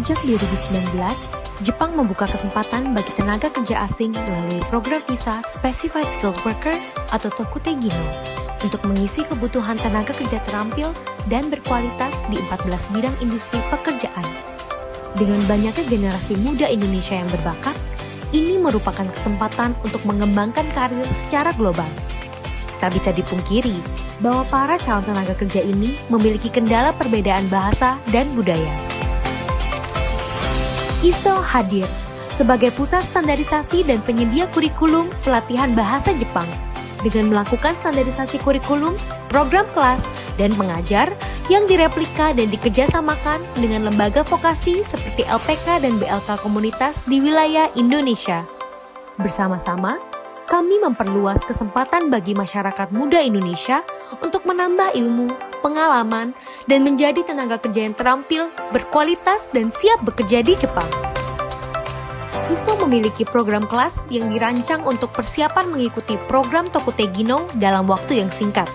Sejak 2019, Jepang membuka kesempatan bagi tenaga kerja asing melalui program visa Specified Skilled Worker atau Tokute Gino untuk mengisi kebutuhan tenaga kerja terampil dan berkualitas di 14 bidang industri pekerjaan. Dengan banyaknya generasi muda Indonesia yang berbakat, ini merupakan kesempatan untuk mengembangkan karir secara global. Tak bisa dipungkiri bahwa para calon tenaga kerja ini memiliki kendala perbedaan bahasa dan budaya. ISO hadir sebagai pusat standarisasi dan penyedia kurikulum pelatihan bahasa Jepang dengan melakukan standarisasi kurikulum, program kelas, dan mengajar yang direplika dan dikerjasamakan dengan lembaga vokasi seperti LPK dan BLK komunitas di wilayah Indonesia. Bersama-sama, kami memperluas kesempatan bagi masyarakat muda Indonesia untuk menambah ilmu, pengalaman, dan menjadi tenaga kerja yang terampil, berkualitas, dan siap bekerja di Jepang. ISO memiliki program kelas yang dirancang untuk persiapan mengikuti program Tokute Gino dalam waktu yang singkat.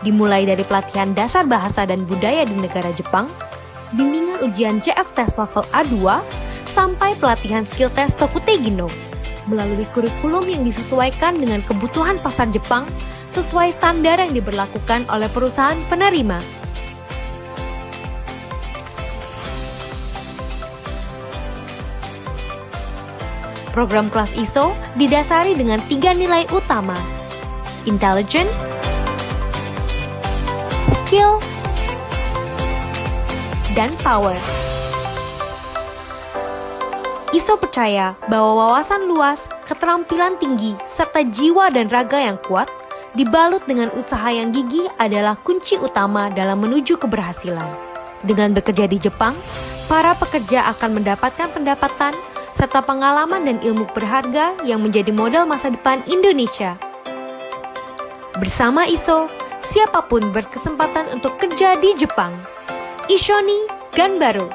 Dimulai dari pelatihan dasar bahasa dan budaya di negara Jepang, bimbingan ujian CF Test Level A2, sampai pelatihan skill test Tokute Gino, melalui kurikulum yang disesuaikan dengan kebutuhan pasar Jepang sesuai standar yang diberlakukan oleh perusahaan penerima. Program kelas ISO didasari dengan 3 nilai utama: intelligent, skill, dan power. ISO percaya bahwa wawasan luas, keterampilan tinggi, serta jiwa dan raga yang kuat dibalut dengan usaha yang gigih adalah kunci utama dalam menuju keberhasilan. Dengan bekerja di Jepang, para pekerja akan mendapatkan pendapatan serta pengalaman dan ilmu berharga yang menjadi modal masa depan Indonesia. Bersama ISO, siapapun berkesempatan untuk kerja di Jepang. Ishoni Ganbaru.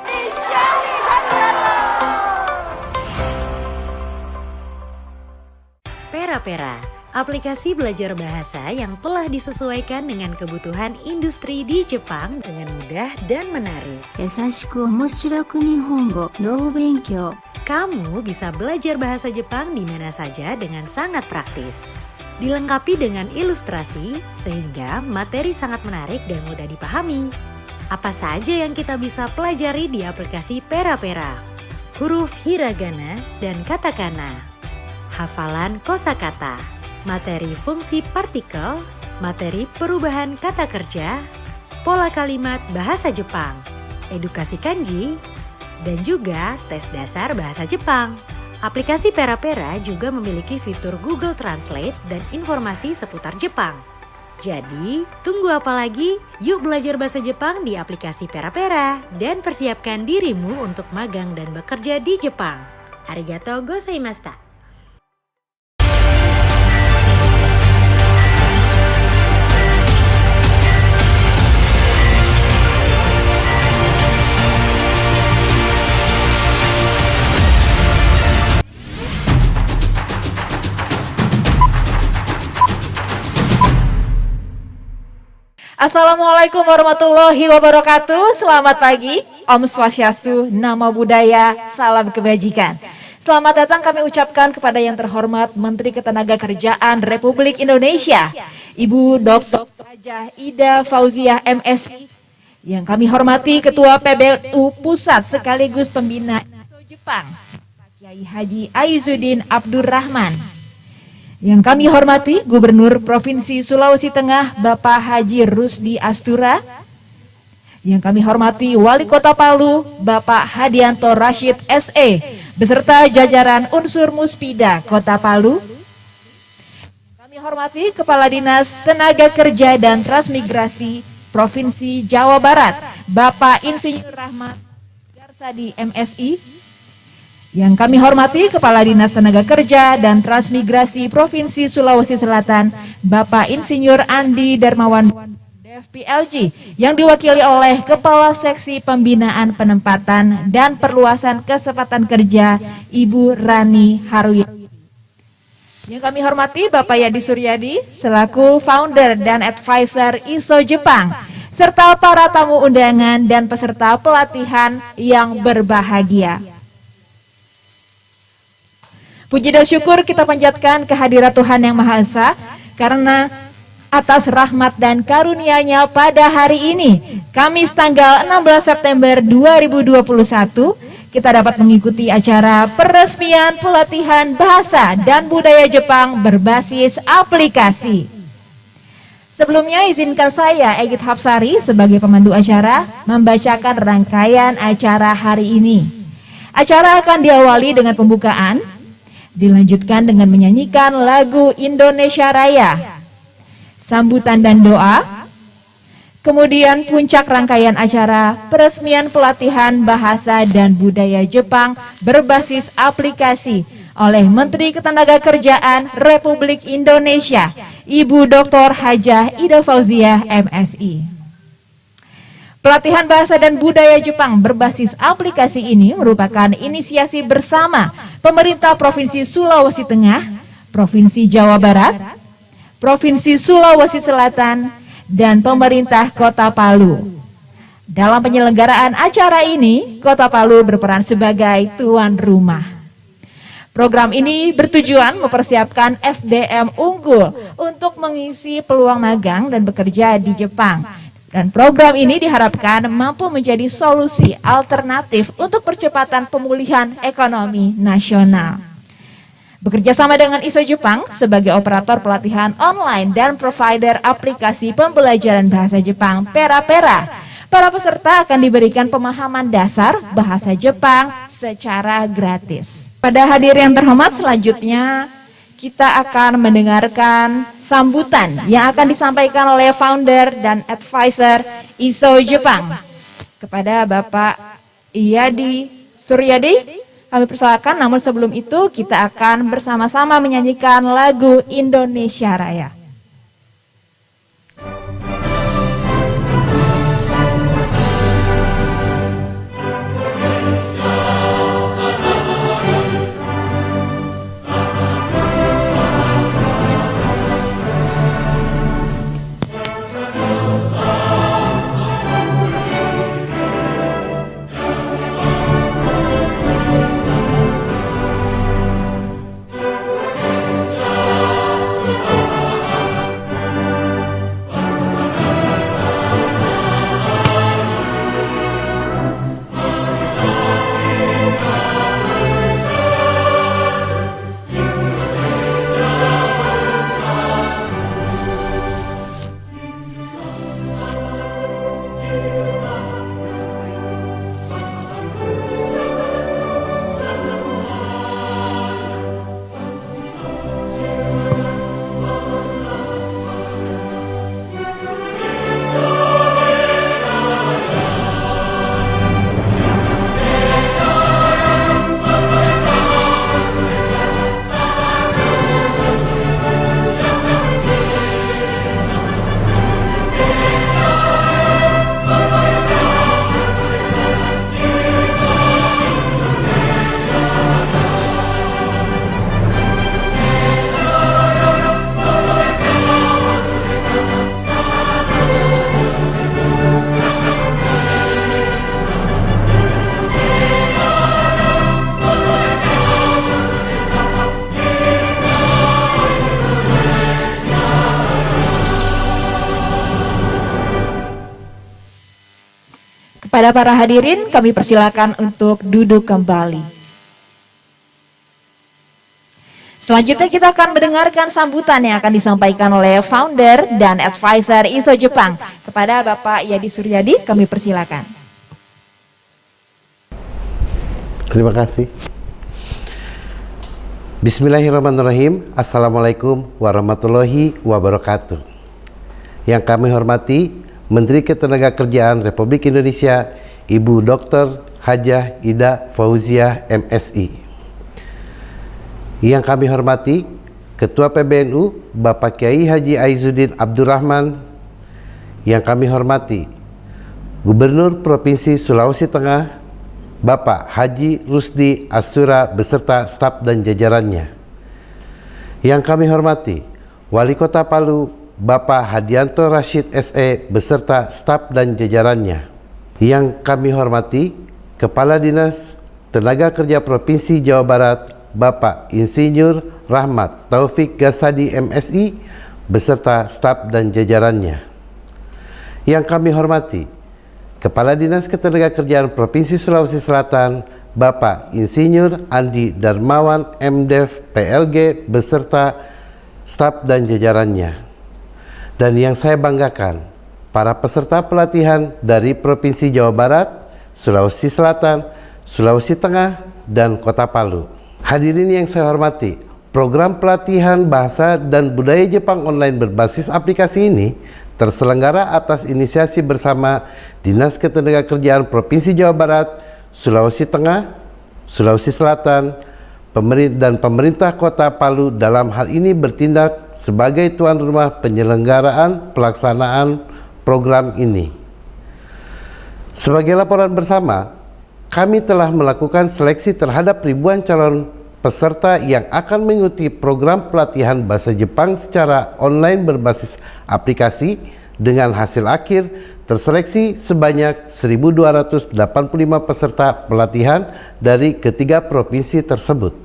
Pera-Pera, aplikasi belajar bahasa yang telah disesuaikan dengan kebutuhan industri di Jepang dengan mudah dan menarik. Yasashiku omoshiroku Nihongo no benkyou. Kamu bisa belajar bahasa Jepang di mana saja dengan sangat praktis. Dilengkapi dengan ilustrasi sehingga materi sangat menarik dan mudah dipahami. Apa saja yang kita bisa pelajari di aplikasi Pera-Pera? Huruf hiragana dan katakana, hafalan kosakata, materi fungsi partikel, materi perubahan kata kerja, pola kalimat bahasa Jepang, edukasi kanji, dan juga tes dasar bahasa Jepang. Aplikasi Pera-Pera juga memiliki fitur Google Translate dan informasi seputar Jepang. Jadi, tunggu apa lagi? Yuk belajar bahasa Jepang di aplikasi Pera-Pera dan persiapkan dirimu untuk magang dan bekerja di Jepang. Arigatou gozaimashita. Assalamualaikum warahmatullahi wabarakatuh. Selamat pagi, Om Swastiastu, Namo Buddhaya, salam kebajikan. Selamat datang kami ucapkan kepada yang terhormat Menteri Ketenagakerjaan Republik Indonesia, Ibu Dr. Hajah Ida Fauziah MSI. Yang kami hormati Ketua PBNU Pusat sekaligus Pembina Jepang, Pak Kiai Haji Aizuddin Abdurrahman. Yang kami hormati Gubernur Provinsi Sulawesi Tengah Bapak Haji Rusdi Astura. Yang kami hormati Wali Kota Palu Bapak Hadianto Rashid SE beserta jajaran unsur Muspida Kota Palu. Kami hormati Kepala Dinas Tenaga Kerja dan Transmigrasi Provinsi Jawa Barat Bapak Insinyur Rahmat Garsadi MSI. Yang kami hormati Kepala Dinas Tenaga Kerja dan Transmigrasi Provinsi Sulawesi Selatan Bapak Insinyur Andi Darmawan DFPLG yang diwakili oleh Kepala Seksi Pembinaan Penempatan dan Perluasan Kesempatan Kerja Ibu Rani Haruya. Yang kami hormati Bapak Yadi Suryadi selaku founder dan advisor ISO Jepang, serta para tamu undangan dan peserta pelatihan yang berbahagia. Puji dan syukur kita panjatkan kehadirat Tuhan Yang Maha Esa, karena atas rahmat dan karunia-Nya pada hari ini, Kamis tanggal 16 September 2021, kita dapat mengikuti acara peresmian pelatihan bahasa dan budaya Jepang berbasis aplikasi. Sebelumnya izinkan saya, Egit Hapsari, sebagai pemandu acara, membacakan rangkaian acara hari ini. Acara akan diawali dengan pembukaan, dilanjutkan dengan menyanyikan lagu Indonesia Raya, sambutan dan doa. Kemudian puncak rangkaian acara peresmian pelatihan bahasa dan budaya Jepang berbasis aplikasi oleh Menteri Ketenagakerjaan Republik Indonesia, Ibu Dr. Hajah Ida Fauziah MSI. Pelatihan bahasa dan budaya Jepang berbasis aplikasi ini merupakan inisiasi bersama pemerintah Provinsi Sulawesi Tengah, Provinsi Jawa Barat, Provinsi Sulawesi Selatan, dan pemerintah Kota Palu. Dalam penyelenggaraan acara ini, Kota Palu berperan sebagai tuan rumah. Program ini bertujuan mempersiapkan SDM unggul untuk mengisi peluang magang dan bekerja di Jepang. Dan program ini diharapkan mampu menjadi solusi alternatif untuk percepatan pemulihan ekonomi nasional. Bekerja sama dengan ISO Jepang sebagai operator pelatihan online dan provider aplikasi pembelajaran bahasa Jepang Pera-Pera, para peserta akan diberikan pemahaman dasar bahasa Jepang secara gratis. Pada hadirin yang terhormat, selanjutnya kita akan mendengarkan sambutan yang akan disampaikan oleh founder dan advisor ISO Jepang. Kepada Bapak Iyadi Suryadi, kami persilakan, namun sebelum itu kita akan bersama-sama menyanyikan lagu Indonesia Raya. Kepada para hadirin, kami persilakan untuk duduk kembali. Selanjutnya kita akan mendengarkan sambutan yang akan disampaikan oleh founder dan advisor ISO Jepang. Kepada Bapak Iyadi Suryadi, kami persilakan. Terima kasih. Bismillahirrahmanirrahim. Assalamualaikum warahmatullahi wabarakatuh. Yang kami hormati Menteri Ketenagakerjaan Republik Indonesia, Ibu Dr. Hajah Ida Fauziah MSI. Yang kami hormati Ketua PBNU Bapak Kiai Haji Aizuddin Abdurrahman. Yang kami hormati Gubernur Provinsi Sulawesi Tengah Bapak Haji Rusdi Asura beserta staf dan jajarannya. Yang kami hormati Wali Kota Palu Bapak Hadianto Rashid SE beserta staf dan jajarannya. Yang kami hormati Kepala Dinas Tenaga Kerja Provinsi Jawa Barat Bapak Insinyur Rahmat Taufik Gasadi MSI beserta staf dan jajarannya. Yang kami hormati Kepala Dinas Ketenagakerjaan Provinsi Sulawesi Selatan Bapak Insinyur Andi Darmawan MDev PLG beserta staf dan jajarannya. Dan yang saya banggakan, para peserta pelatihan dari Provinsi Jawa Barat, Sulawesi Selatan, Sulawesi Tengah, dan Kota Palu. Hadirin yang saya hormati, program pelatihan bahasa dan budaya Jepang online berbasis aplikasi ini terselenggara atas inisiasi bersama Dinas Ketenagakerjaan Provinsi Jawa Barat, Sulawesi Tengah, Sulawesi Selatan, dan pemerintah Kota Palu dalam hal ini bertindak sebagai tuan rumah penyelenggaraan pelaksanaan program ini. Sebagai laporan bersama, kami telah melakukan seleksi terhadap ribuan calon peserta yang akan mengikuti program pelatihan bahasa Jepang secara online berbasis aplikasi. Dengan hasil akhir terseleksi sebanyak 1.285 peserta pelatihan dari ketiga provinsi tersebut.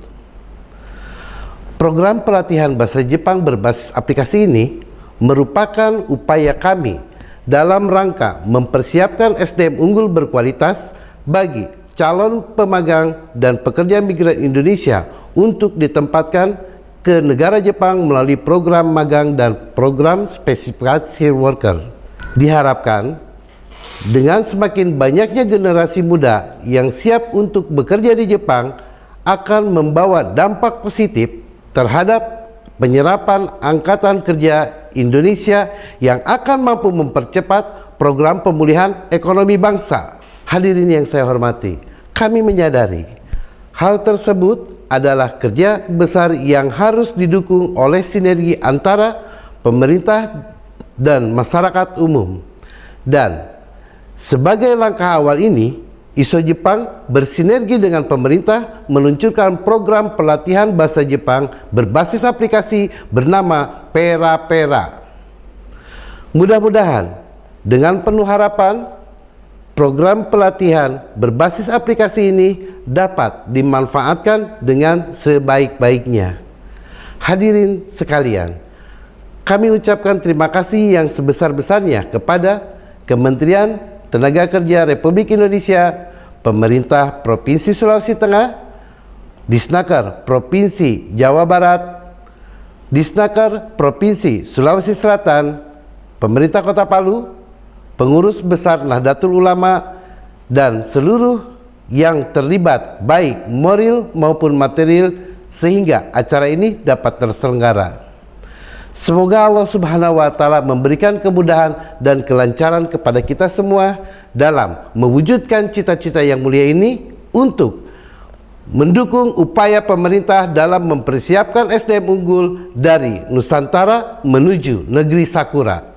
Program pelatihan bahasa Jepang berbasis aplikasi ini merupakan upaya kami dalam rangka mempersiapkan SDM unggul berkualitas bagi calon pemagang dan pekerja migran Indonesia untuk ditempatkan ke negara Jepang melalui program magang dan program spesifikasi worker. Diharapkan dengan semakin banyaknya generasi muda yang siap untuk bekerja di Jepang akan membawa dampak positif terhadap penyerapan angkatan kerja Indonesia yang akan mampu mempercepat program pemulihan ekonomi bangsa. Hadirin yang saya hormati, kami menyadari hal tersebut adalah kerja besar yang harus didukung oleh sinergi antara pemerintah dan masyarakat umum. Dan sebagai langkah awal ini, ISO Jepang bersinergi dengan pemerintah meluncurkan program pelatihan bahasa Jepang berbasis aplikasi bernama Pera Pera. Mudah-mudahan dengan penuh harapan, program pelatihan berbasis aplikasi ini dapat dimanfaatkan dengan sebaik-baiknya. Hadirin sekalian, kami ucapkan terima kasih yang sebesar-besarnya kepada Kementerian Tenaga Kerja Republik Indonesia, Pemerintah Provinsi Sulawesi Tengah, Disnaker Provinsi Jawa Barat, Disnaker Provinsi Sulawesi Selatan, Pemerintah Kota Palu, Pengurus Besar Nahdlatul Ulama, dan seluruh yang terlibat baik moral maupun material sehingga acara ini dapat terselenggara. Semoga Allah Subhanahu wa Ta'ala memberikan kemudahan dan kelancaran kepada kita semua dalam mewujudkan cita-cita yang mulia ini untuk mendukung upaya pemerintah dalam mempersiapkan SDM unggul dari Nusantara menuju negeri Sakura.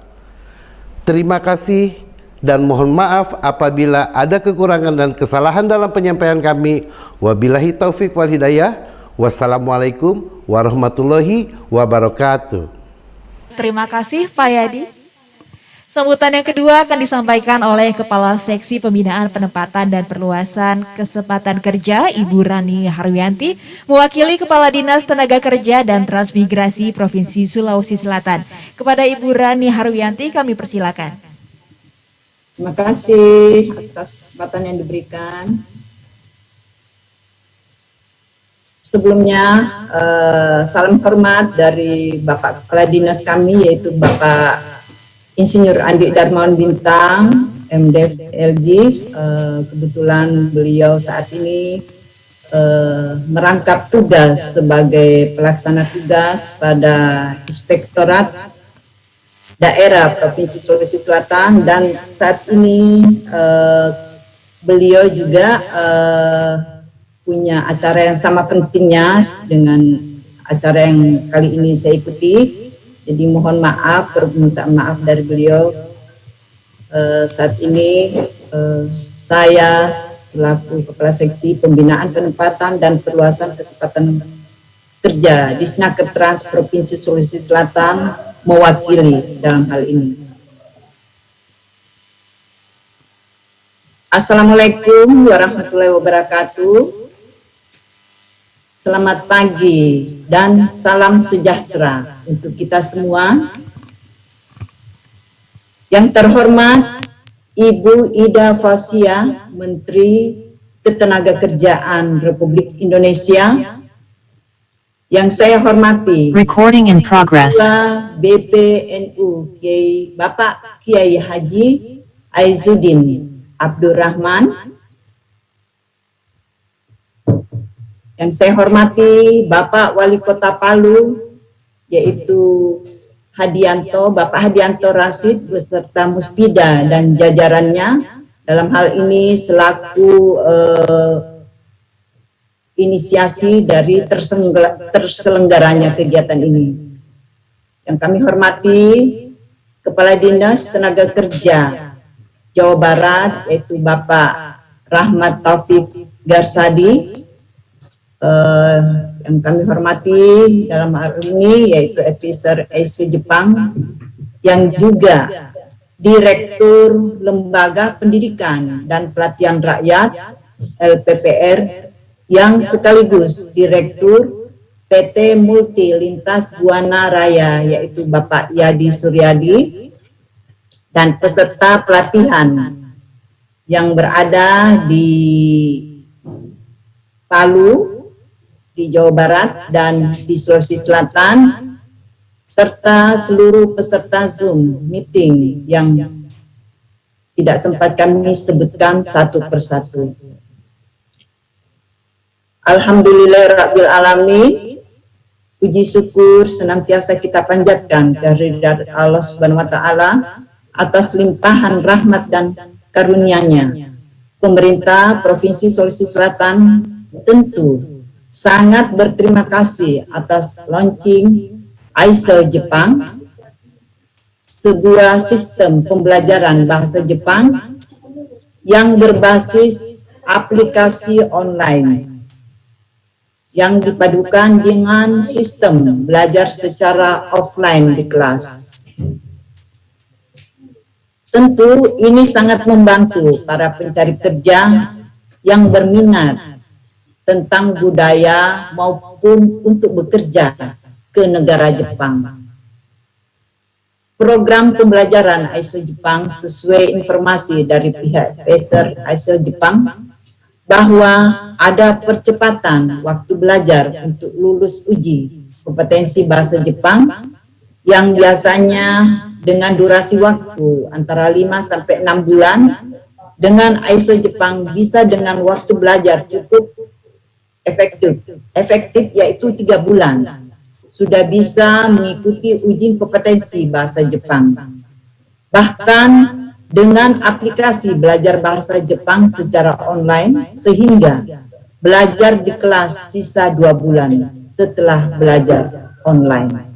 Terima kasih dan mohon maaf apabila ada kekurangan dan kesalahan dalam penyampaian kami. Wabillahi taufik wal hidayah. Wassalamualaikum warahmatullahi wabarakatuh. Terima kasih Pak Yadi. Sambutan yang kedua akan disampaikan oleh Kepala Seksi Pembinaan Penempatan dan Perluasan Kesempatan Kerja Ibu Rani Harwianti, mewakili Kepala Dinas Tenaga Kerja dan Transmigrasi Provinsi Sulawesi Selatan. Kepada Ibu Rani Harwianti kami persilakan. Terima kasih atas kesempatan yang diberikan. Sebelumnya, salam hormat dari Bapak Kepala Dinas kami, yaitu Bapak Insinyur Andi Darmawan Bintang, MDev LG. Kebetulan beliau saat ini merangkap tugas sebagai pelaksana tugas pada Inspektorat Daerah Provinsi Sulawesi Selatan, dan saat ini beliau juga punya acara yang sama pentingnya dengan acara yang kali ini saya ikuti. Jadi mohon maaf, permintaan maaf dari beliau. Saat ini saya selaku Kepala Seksi Pembinaan Penempatan dan Perluasan Kesempatan Kerja Disnaker Trans Provinsi Sulawesi Selatan mewakili dalam hal ini. Assalamualaikum warahmatullahi wabarakatuh. Selamat pagi dan salam sejahtera untuk kita semua. Yang terhormat Ibu Ida Fauzia, Menteri Ketenagakerjaan Republik Indonesia. Yang saya hormati Recording in progress. Ketua BPNU Bapak Kiai Haji Aizuddin Abdurrahman. Yang saya hormati Bapak Wali Kota Palu, yaitu Bapak Hadianto Rasid beserta Muspida dan jajarannya, dalam hal ini selaku inisiasi dari terselenggaranya kegiatan ini. Yang kami hormati Kepala Dinas Tenaga Kerja Jawa Barat, yaitu Bapak Rahmat Taufik Garsadi. Yang kami hormati dalam hal ini yaitu Advisor ISO Jepang, yang juga Direktur Lembaga Pendidikan dan Pelatihan Rakyat LPPR, yang sekaligus Direktur PT Multi Lintas Buana Raya, yaitu Bapak Yadi Suryadi, dan peserta pelatihan yang berada di Palu, di Jawa Barat dan di Sulawesi Selatan, serta seluruh peserta Zoom meeting yang tidak sempat kami sebutkan satu persatu. Alhamdulillahirabbil alamin, puji syukur senantiasa kita panjatkan kehadirat Allah Subhanahu wa taala atas limpahan rahmat dan karunia-Nya. Pemerintah Provinsi Sulawesi Selatan tentu sangat berterima kasih atas launching ISO Jepang, sebuah sistem pembelajaran bahasa Jepang yang berbasis aplikasi online yang dipadukan dengan sistem belajar secara offline di kelas. Tentu ini sangat membantu para pencari kerja yang berminat tentang budaya maupun untuk bekerja ke negara Jepang. Program pembelajaran ISO Jepang sesuai informasi dari pihak advisor ISO Jepang bahwa ada percepatan waktu belajar untuk lulus uji kompetensi bahasa Jepang yang biasanya dengan durasi waktu antara 5 sampai 6 bulan, dengan ISO Jepang bisa dengan waktu belajar cukup efektif yaitu 3 bulan sudah bisa mengikuti uji kompetensi bahasa Jepang. Bahkan dengan aplikasi belajar bahasa Jepang secara online, sehingga belajar di kelas sisa 2 bulan setelah belajar online.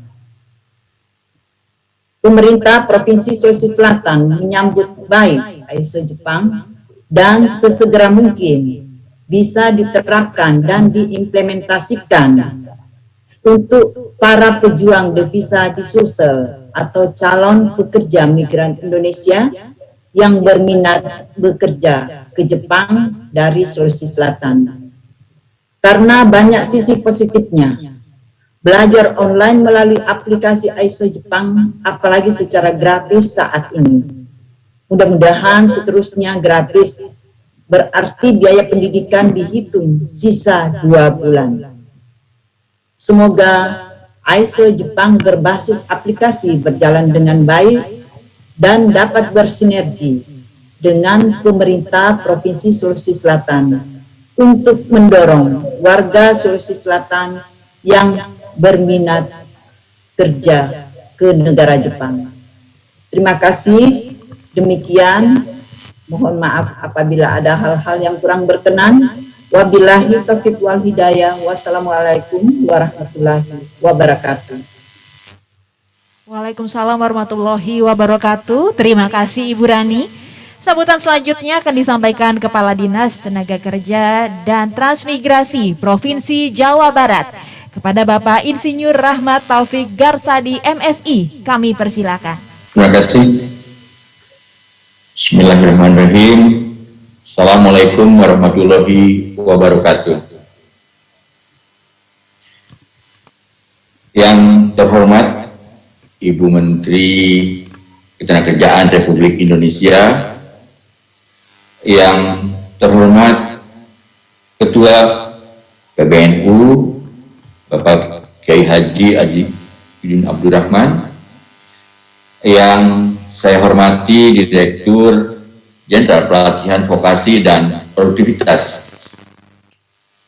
Pemerintah Provinsi Sulawesi Selatan menyambut baik ISO Jepang dan sesegera mungkin bisa diterapkan dan diimplementasikan untuk para pejuang devisa di Sulsel atau calon pekerja migran Indonesia yang berminat bekerja ke Jepang dari Sulawesi Selatan. Karena banyak sisi positifnya, belajar online melalui aplikasi ISO Jepang, apalagi secara gratis saat ini. Mudah-mudahan seterusnya gratis, berarti biaya pendidikan dihitung sisa 2 bulan. Semoga ISO Jepang berbasis aplikasi berjalan dengan baik dan dapat bersinergi dengan pemerintah Provinsi Sulawesi Selatan untuk mendorong warga Sulawesi Selatan yang berminat kerja ke negara Jepang. Terima kasih. Demikian, mohon maaf apabila ada hal-hal yang kurang berkenan. Wabillahi taufiq wal hidayah. Wassalamualaikum warahmatullahi wabarakatuh. Waalaikumsalam warahmatullahi wabarakatuh. Terima kasih Ibu Rani. Sambutan selanjutnya akan disampaikan Kepala Dinas Tenaga Kerja dan Transmigrasi Provinsi Jawa Barat, kepada Bapak Insinyur Rahmat Taufik Garsadi MSI. Kami persilakan. Terima kasih. Bismillahirrahmanirrahim. Assalamualaikum warahmatullahi wabarakatuh. Yang terhormat Ibu Menteri Ketenagakerjaan Republik Indonesia, yang terhormat Ketua PBNU Bapak Kiai Haji Izudin Abdurrahman, yang saya hormati Direktur Jenderal Pelatihan Vokasi dan Produktivitas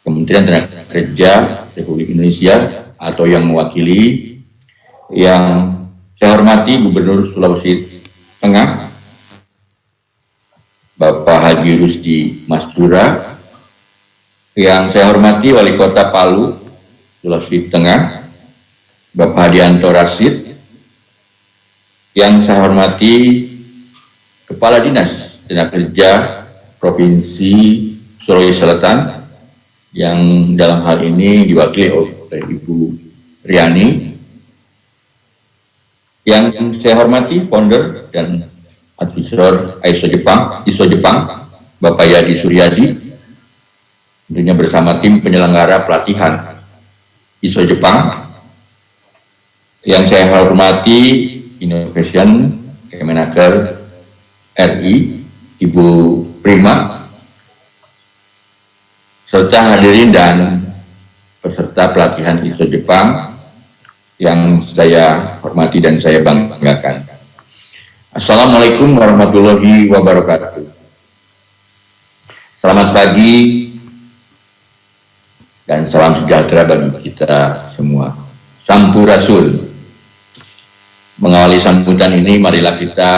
Kementerian Tenaga Kerja Republik Indonesia atau yang mewakili, yang saya hormati Gubernur Sulawesi Tengah Bapak Haji Rusdi Mastura, yang saya hormati Wali Kota Palu Sulawesi Tengah Bapak Hadianto Rasid, yang saya hormati Kepala Dinas Tenaga Kerja Provinsi Sulawesi Selatan, yang dalam hal ini diwakili oleh Ibu Riani, yang saya hormati founder dan advisor ISO Jepang Bapak Yadi Suryadi, tentunya bersama tim penyelenggara pelatihan ISO Jepang, yang saya hormati Innovation Kemenaker RI Ibu Prima, serta hadirin dan peserta pelatihan ISO Jepang yang saya hormati dan saya banggakan. Assalamualaikum warahmatullahi wabarakatuh. Selamat pagi dan salam sejahtera bagi kita semua. Sampurasun. Mengawali sambutan ini, marilah kita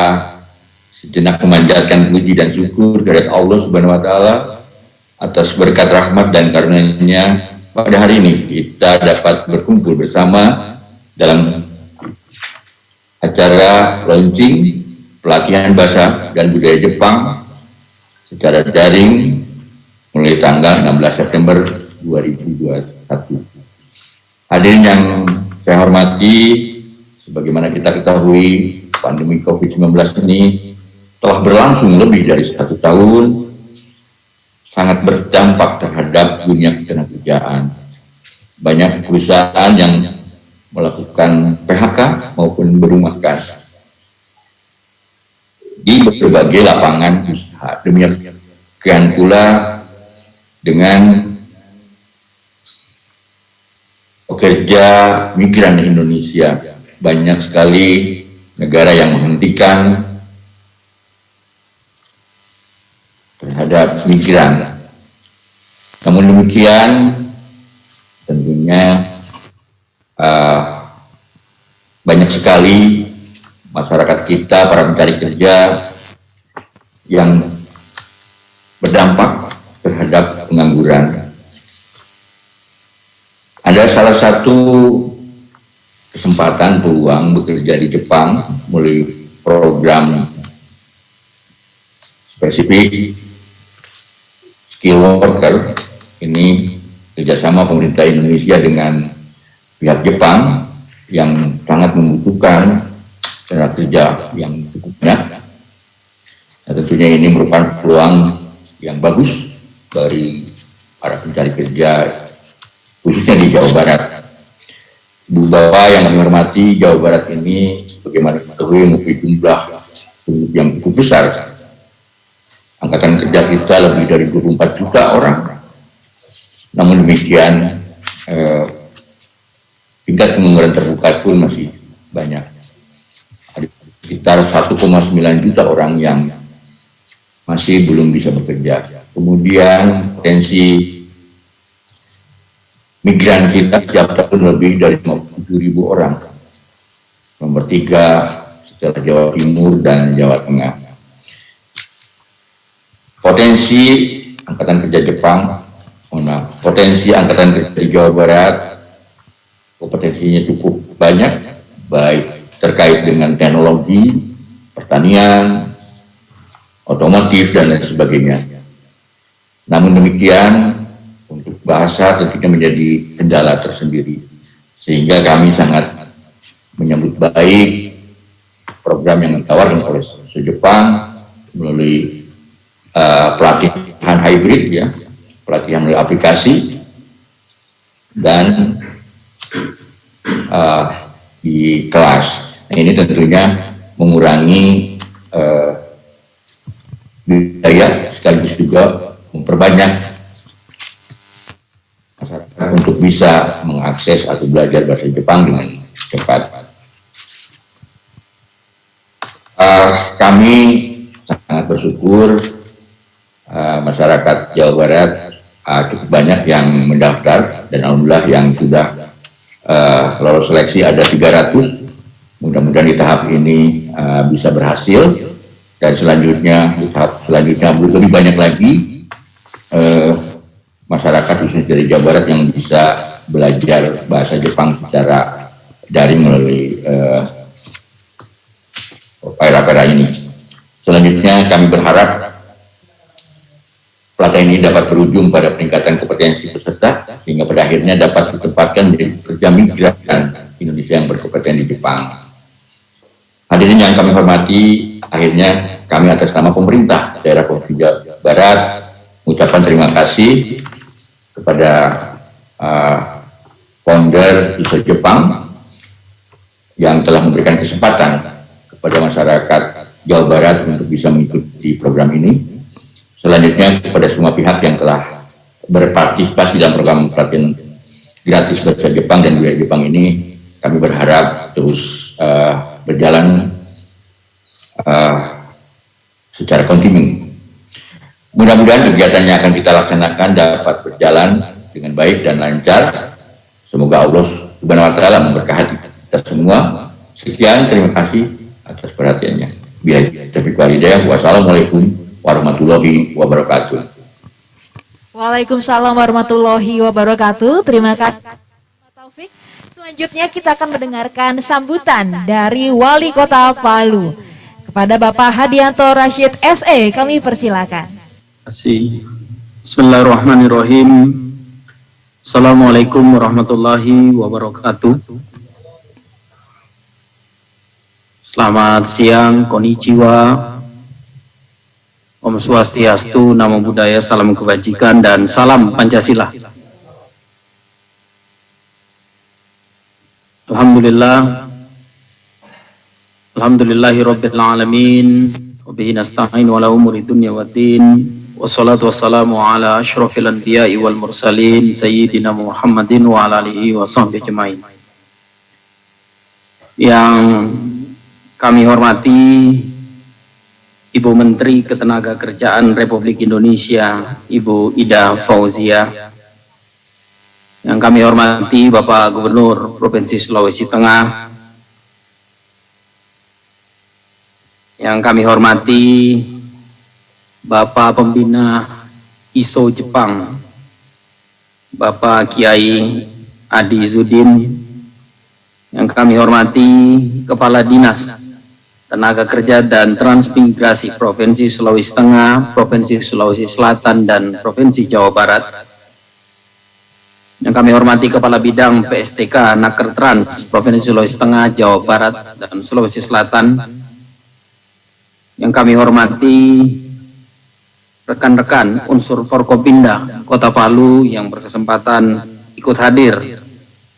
sejenak memanjatkan puji dan syukur kepada Allah Subhanahu wa Ta'ala atas berkat rahmat dan karunia-Nya. Pada hari ini kita dapat berkumpul bersama dalam acara launching pelatihan bahasa dan budaya Jepang secara daring mulai tanggal 16 September 2021. Hadirin yang saya hormati, sebagaimana kita ketahui, pandemi COVID-19 ini telah berlangsung lebih dari 1 tahun, sangat berdampak terhadap dunia ketenagakerjaan. Banyak perusahaan yang melakukan PHK maupun merumahkan di berbagai lapangan usaha. Demikian pula dengan pekerja migran Indonesia. Banyak sekali negara yang menghentikan terhadap migran. Namun demikian, tentunya banyak sekali masyarakat kita, para pencari kerja yang berdampak terhadap pengangguran. Ada salah satu kesempatan peluang bekerja di Jepang melalui program spesifik skill worker. Ini kerjasama pemerintah Indonesia dengan pihak Jepang yang sangat membutuhkan tenaga kerja yang cukup banyak. Nah, tentunya ini merupakan peluang yang bagus dari para pencari kerja, khususnya di Jawa Barat. Ibu Bapak yang kami hormati, Jawa Barat ini bagaimana diketahui memiliki jumlah yang cukup besar. Angkatan kerja kita lebih dari 24 juta orang. Namun demikian, tingkat pengangguran terbuka pun masih banyak. Ada sekitar 1,9 juta orang yang masih belum bisa bekerja. Kemudian potensi migran kita setiap tahun lebih dari 57.000 orang. Nomor 3 setelah Jawa Timur dan Jawa Tengah. Potensi angkatan kerja Jepang, potensi angkatan kerja di Jawa Barat, kompetensinya cukup banyak, baik terkait dengan teknologi, pertanian, otomotif, dan lain sebagainya. Namun demikian, untuk bahasa tentunya menjadi kendala tersendiri, sehingga kami sangat menyambut baik program yang ditawarkan oleh Jepang melalui pelatihan hybrid, ya, pelatihan melalui aplikasi, dan di kelas. Nah, ini tentunya mengurangi biaya, sekaligus juga memperbanyak masyarakat untuk bisa mengakses atau belajar bahasa Jepang dengan cepat. Kami sangat bersyukur masyarakat Jawa Barat cukup banyak yang mendaftar, dan alhamdulillah yang sudah lolos seleksi ada 300. Mudah-mudahan di tahap ini bisa berhasil, dan selanjutnya di tahap selanjutnya lebih banyak lagi masyarakat khususnya dari Jawa Barat yang bisa belajar bahasa Jepang secara daring melalui Pera-Pera ini. Selanjutnya kami berharap pelatihan ini dapat berujung pada peningkatan kompetensi peserta, sehingga pada akhirnya dapat ditempatkan menjadi pekerja migran Indonesia yang berkompetensi di Jepang. Hadirin yang kami hormati, akhirnya kami atas nama pemerintah daerah Provinsi Jawa Barat mengucapkan terima kasih kepada founder ISO Jepang yang telah memberikan kesempatan kepada masyarakat Jawa Barat untuk bisa mengikuti program ini. Selanjutnya kepada semua pihak yang telah berpartisipasi dalam program pelatihan gratis bahasa Jepang dan budaya Jepang ini, kami berharap terus berjalan secara kontinu. Mudah-mudahan kegiatan yang akan kita laksanakan dapat berjalan dengan baik dan lancar. Semoga Allah Subhanahu wa Ta'ala memberkati kita semua. Sekian, terima kasih atas perhatiannya. Wassalamualaikum warahmatullahi wabarakatuh. Waalaikumsalam warahmatullahi wabarakatuh. Terima kasih Pak Taufik. Selanjutnya kita akan mendengarkan sambutan dari Wali Kota Palu. Kepada Bapak Hadianto Rashid SE, kami persilakan. Bismillahirrahmanirrahim. Assalamualaikum warahmatullahi wabarakatuh. Selamat siang, konnichiwa, Om Swastiastu, Namo Buddhaya, salam kebajikan, dan salam Pancasila. Alhamdulillahi Rabbil Alamin, wabihi nasta'in wala umuri dunya waddin, wassalatu wassalamu ala ashrafil anbiya'i wal mursalin, Sayyidina Muhammadin wa ala alihi wa sahbihi ajma'in. Yang kami hormati Ibu Menteri Ketenagakerjaan Republik Indonesia, Ibu Ida Fauzia. Yang kami hormati Bapak Gubernur Provinsi Sulawesi Tengah. Yang kami hormati Bapak Pembina ISO Jepang, Bapak Kiai Adi Zudin. Yang kami hormati Kepala Dinas Tenaga Kerja dan Transmigrasi Provinsi Sulawesi Tengah, Provinsi Sulawesi Selatan, dan Provinsi Jawa Barat. Yang kami hormati Kepala Bidang PSTK Nakertrans Provinsi Sulawesi Tengah, Jawa Barat, dan Sulawesi Selatan. Yang kami hormati rekan-rekan unsur Forkopimda Kota Palu yang berkesempatan ikut hadir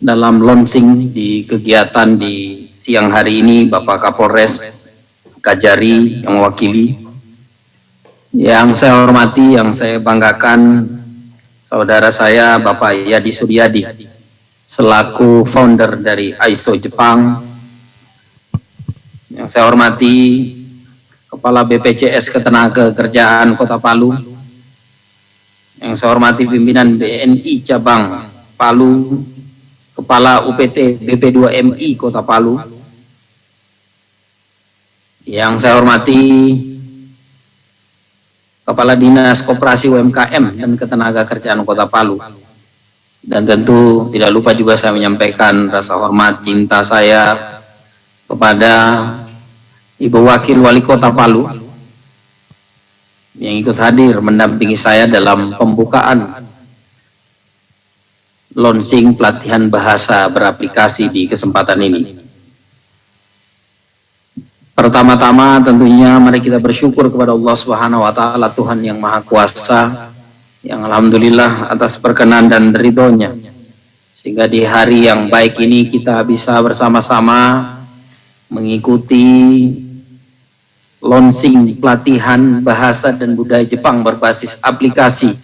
dalam launching di kegiatan di siang hari ini, Bapak Kapolres Kajari yang mewakili. Yang saya hormati, yang saya banggakan, saudara saya Bapak Yadi Suryadi selaku founder dari ISO Jepang. Yang saya hormati Kepala BPJS Ketenagakerjaan Kota Palu. Yang saya hormati pimpinan BNI Cabang Palu, Kepala UPT BP2MI Kota Palu. Yang saya hormati Kepala Dinas Koperasi UMKM dan Ketenagakerjaan Kota Palu. Dan tentu tidak lupa juga saya menyampaikan rasa hormat cinta saya kepada Ibu Wakil Wali Kota Palu yang ikut hadir mendampingi saya dalam pembukaan launching pelatihan bahasa beraplikasi di kesempatan ini. Pertama-tama tentunya mari kita bersyukur kepada Allah Subhanahu wa taala, Tuhan yang Maha Kuasa, yang alhamdulillah atas perkenan dan ridhonya, sehingga di hari yang baik ini kita bisa bersama-sama mengikuti launching pelatihan bahasa dan budaya Jepang berbasis aplikasi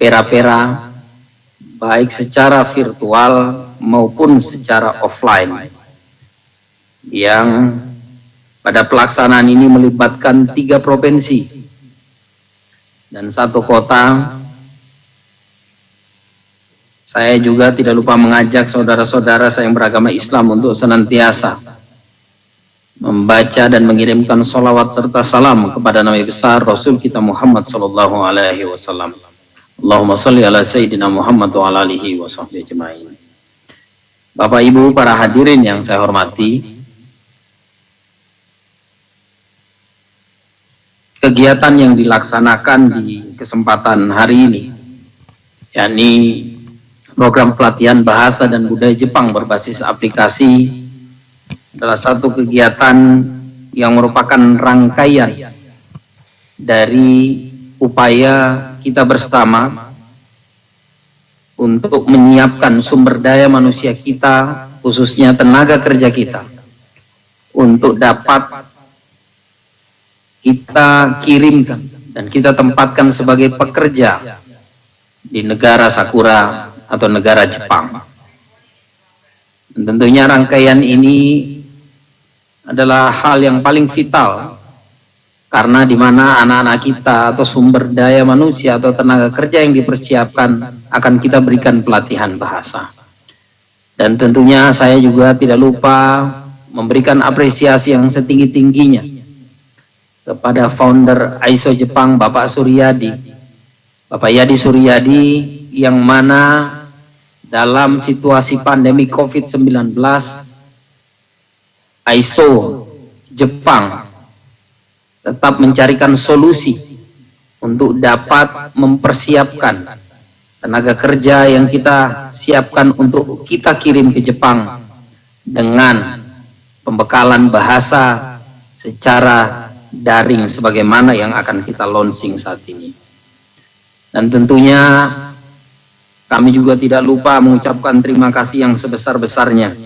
Pera-Pera, baik secara virtual maupun secara offline, yang pada pelaksanaan ini melibatkan 3 provinsi dan 1 kota. Saya juga tidak lupa mengajak saudara-saudara saya yang beragama Islam untuk senantiasa membaca dan mengirimkan salawat serta salam kepada Nabi besar Rasul kita Muhammad sallallahu alaihi wasallam. Allahumma shalli ala sayyidina Muhammad wa ala alihi wa sahbihi ajma'in. Bapak Ibu para hadirin yang saya hormati, kegiatan yang dilaksanakan di kesempatan hari ini, yakni program pelatihan bahasa dan budaya Jepang berbasis aplikasi, adalah satu kegiatan yang merupakan rangkaian dari upaya kita bersama untuk menyiapkan sumber daya manusia kita, khususnya tenaga kerja kita, untuk dapat kita kirimkan dan kita tempatkan sebagai pekerja di negara Sakura atau negara Jepang. Dan tentunya rangkaian ini adalah hal yang paling vital, karena di mana anak-anak kita atau sumber daya manusia atau tenaga kerja yang dipersiapkan akan kita berikan pelatihan bahasa. Dan tentunya saya juga tidak lupa memberikan apresiasi yang setinggi-tingginya kepada founder AISO Jepang, Bapak Suryadi, Bapak Yadi Suryadi, yang mana dalam situasi pandemi COVID-19, AISO Jepang tetap mencarikan solusi untuk dapat mempersiapkan tenaga kerja yang kita siapkan untuk kita kirim ke Jepang dengan pembekalan bahasa secara daring sebagaimana yang akan kita launching saat ini. Dan tentunya kami juga tidak lupa mengucapkan terima kasih yang sebesar-besarnya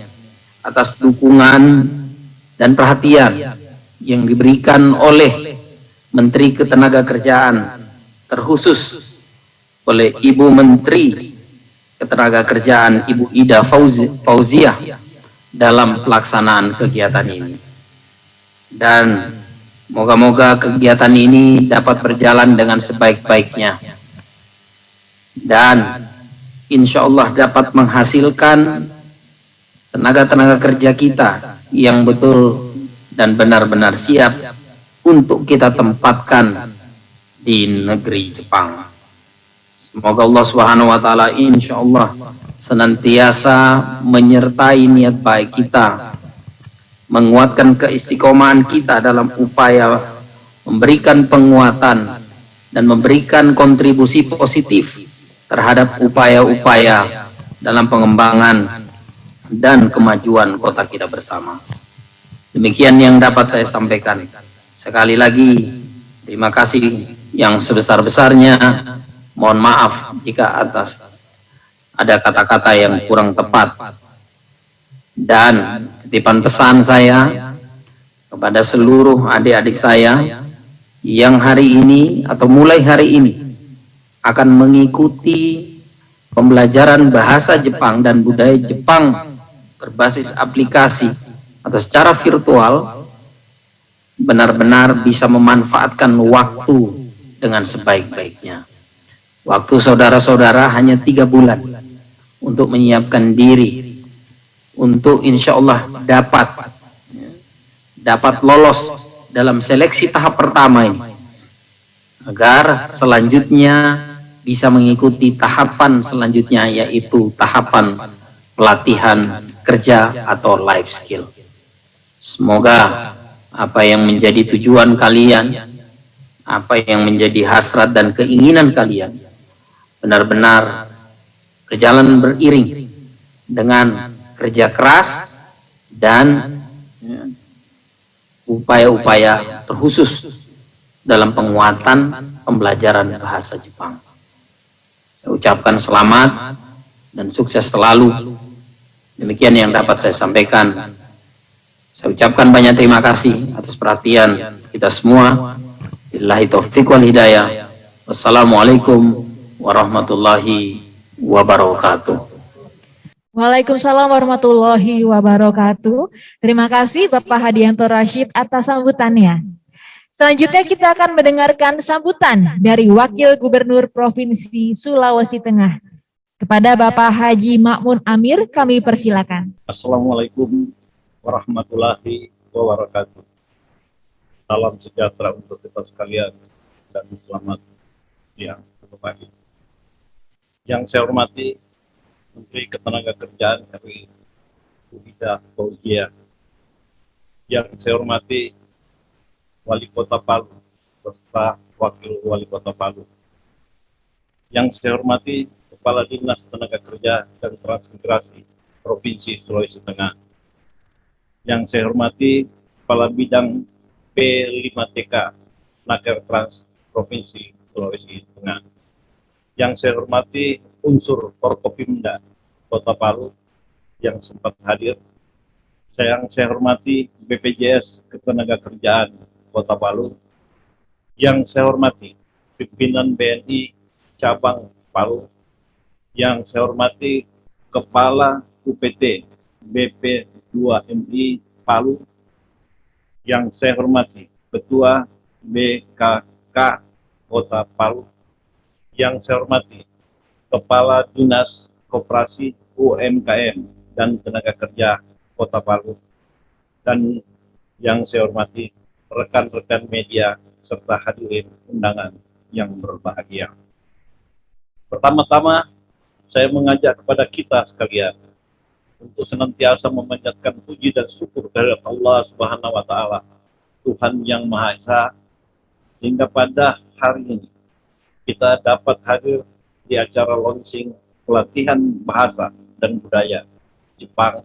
atas dukungan dan perhatian yang diberikan oleh Menteri Ketenagakerjaan, terkhusus oleh Ibu Menteri Ketenagakerjaan Ibu Ida Fauziah dalam pelaksanaan kegiatan ini. Dan moga-moga kegiatan ini dapat berjalan dengan sebaik-baiknya dan insya Allah dapat menghasilkan tenaga-tenaga kerja kita yang betul dan benar-benar siap untuk kita tempatkan di negeri Jepang. Semoga Allah Subhanahu wa taala insya Allah senantiasa menyertai niat baik kita, menguatkan keistiqomahan kita dalam upaya memberikan penguatan dan memberikan kontribusi positif terhadap upaya-upaya dalam pengembangan dan kemajuan kota kita bersama. Demikian yang dapat saya sampaikan. Sekali lagi, terima kasih yang sebesar-besarnya. Mohon maaf jika atas ada kata-kata yang kurang tepat. Dan titipan pesan saya kepada seluruh adik-adik saya yang hari ini atau mulai hari ini akan mengikuti pembelajaran bahasa Jepang dan budaya Jepang berbasis aplikasi atau secara virtual, benar-benar bisa memanfaatkan waktu dengan sebaik-baiknya. Waktu saudara-saudara hanya 3 bulan untuk menyiapkan diri untuk insya Allah dapat lolos dalam seleksi tahap pertama ini, agar selanjutnya bisa mengikuti tahapan selanjutnya, yaitu tahapan pelatihan kerja atau life skill. Semoga apa yang menjadi tujuan kalian, apa yang menjadi hasrat dan keinginan kalian benar-benar berjalan beriring dengan kerja keras dan upaya-upaya terkhusus dalam penguatan pembelajaran bahasa Jepang. Saya ucapkan selamat dan sukses selalu. Demikian yang dapat saya sampaikan. Saya ucapkan banyak terima kasih atas perhatian kita semua. Billahi taufiq wal hidayah. Wassalamualaikum warahmatullahi wabarakatuh. Waalaikumsalam warahmatullahi wabarakatuh. Terima kasih Bapak Hadianto Rashid atas sambutannya. Selanjutnya kita akan mendengarkan sambutan dari Wakil Gubernur Provinsi Sulawesi Tengah. Kepada Bapak Haji Makmun Amir, kami persilakan. Assalamualaikum warahmatullahi wabarakatuh. Salam sejahtera untuk kita sekalian dan selamat siang atau pagi. Yang saya hormati Menteri Ketenagakerjaan RI Bu Ida Fauzia, yang saya hormati Wali Kota Palu beserta Wakil Wali Kota Palu, yang saya hormati Kepala Dinas Tenaga Kerja dan Transmigrasi Provinsi Sulawesi Tengah, yang saya hormati Kepala Bidang P5TK Naker Trans Provinsi Sulawesi Tengah, yang saya hormati unsur Forkopimda Kota Palu yang sempat hadir, yang saya hormati BPJS Ketenagakerjaan Kota Palu, yang saya hormati pimpinan BNI Cabang Palu, yang saya hormati Kepala UPT BP2MI Palu, yang saya hormati Ketua BKK Kota Palu, yang saya hormati Kepala Dinas Koperasi UMKM dan Tenaga Kerja Kota Palu, dan yang saya hormati rekan-rekan media serta hadirin undangan yang berbahagia. Pertama-tama, saya mengajak kepada kita sekalian untuk senantiasa memanjatkan puji dan syukur kehadirat Allah Subhanahu wa Ta'ala, Tuhan yang Maha Esa, sehingga pada hari ini kita dapat hadir di acara launching pelatihan bahasa dan budaya Jepang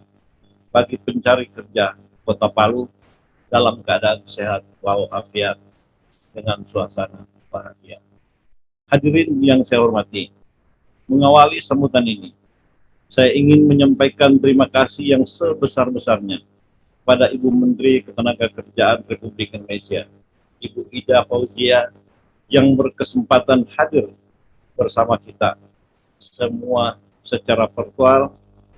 bagi pencari kerja Kota Palu dalam keadaan sehat walafiat dengan suasana bahagia. Hadirin yang saya hormati, mengawali sambutan ini, saya ingin menyampaikan terima kasih yang sebesar-besarnya pada Ibu Menteri Ketenagakerjaan Republik Indonesia, Ibu Ida Fauzia, yang berkesempatan hadir bersama kita semua secara virtual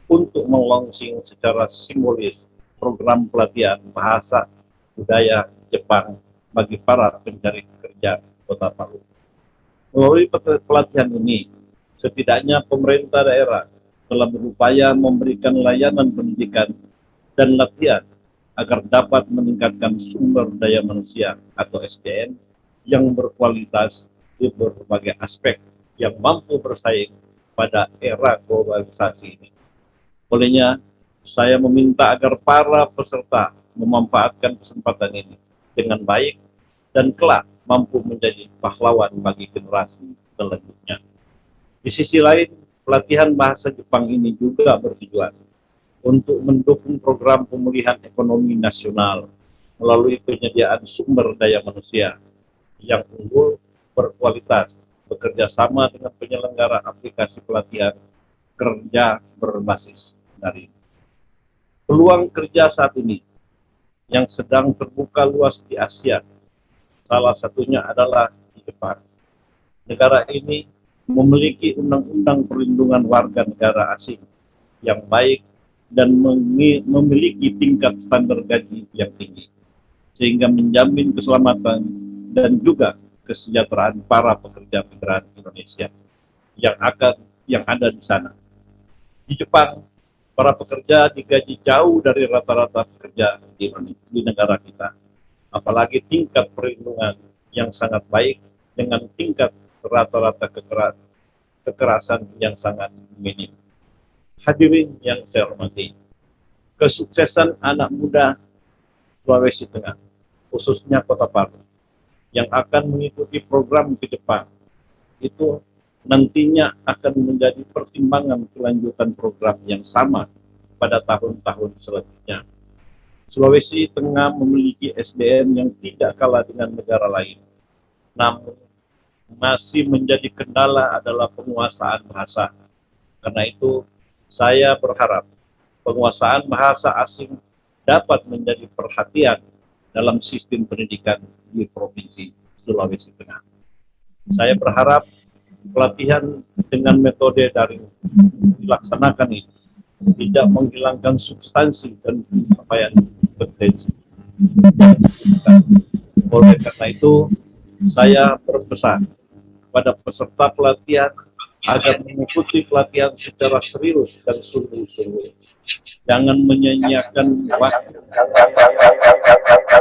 untuk melaunching secara simbolis program pelatihan bahasa budaya Jepang bagi para pencari kerja Kota Palu. Melalui pelatihan ini, setidaknya pemerintah daerah telah berupaya memberikan layanan pendidikan dan latihan agar dapat meningkatkan sumber daya manusia atau SDM yang berkualitas di berbagai aspek yang mampu bersaing pada era globalisasi ini. Olehnya, saya meminta agar para peserta memanfaatkan kesempatan ini dengan baik dan kelak mampu menjadi pahlawan bagi generasi selanjutnya. Di sisi lain, pelatihan bahasa Jepang ini juga bertujuan untuk mendukung program pemulihan ekonomi nasional melalui penyediaan sumber daya manusia yang unggul, berkualitas, bekerja sama dengan penyelenggara aplikasi pelatihan kerja berbasis daring. Peluang kerja saat ini yang sedang terbuka luas di Asia, salah satunya adalah di Jepang. Negara ini memiliki undang-undang perlindungan warga negara asing yang baik dan memiliki tingkat standar gaji yang tinggi, sehingga menjamin keselamatan dan juga kesejahteraan para pekerja migran Indonesia yang ada di sana. Di Jepang, para pekerja digaji jauh dari rata-rata pekerja di negara kita, apalagi tingkat perlindungan yang sangat baik dengan tingkat rata-rata kekerasan yang sangat minim. Hadirin yang saya hormati, kesuksesan anak muda Sulawesi Tengah, khususnya Kota Palu, yang akan mengikuti program ke Jepang, itu nantinya akan menjadi pertimbangan kelanjutan program yang sama pada tahun-tahun selanjutnya. Sulawesi Tengah memiliki SDM yang tidak kalah dengan negara lain. Namun, masih menjadi kendala adalah penguasaan bahasa. Karena itu, saya berharap penguasaan bahasa asing dapat menjadi perhatian dalam sistem pendidikan di Provinsi Sulawesi Tengah. Saya berharap pelatihan dengan metode daring dilaksanakan ini tidak menghilangkan substansi dan pencapaian kompetensi. Oleh karena itu, saya berpesan pada peserta pelatihan agar mengikuti pelatihan secara serius dan sungguh-sungguh. Jangan menyanyiakan waktu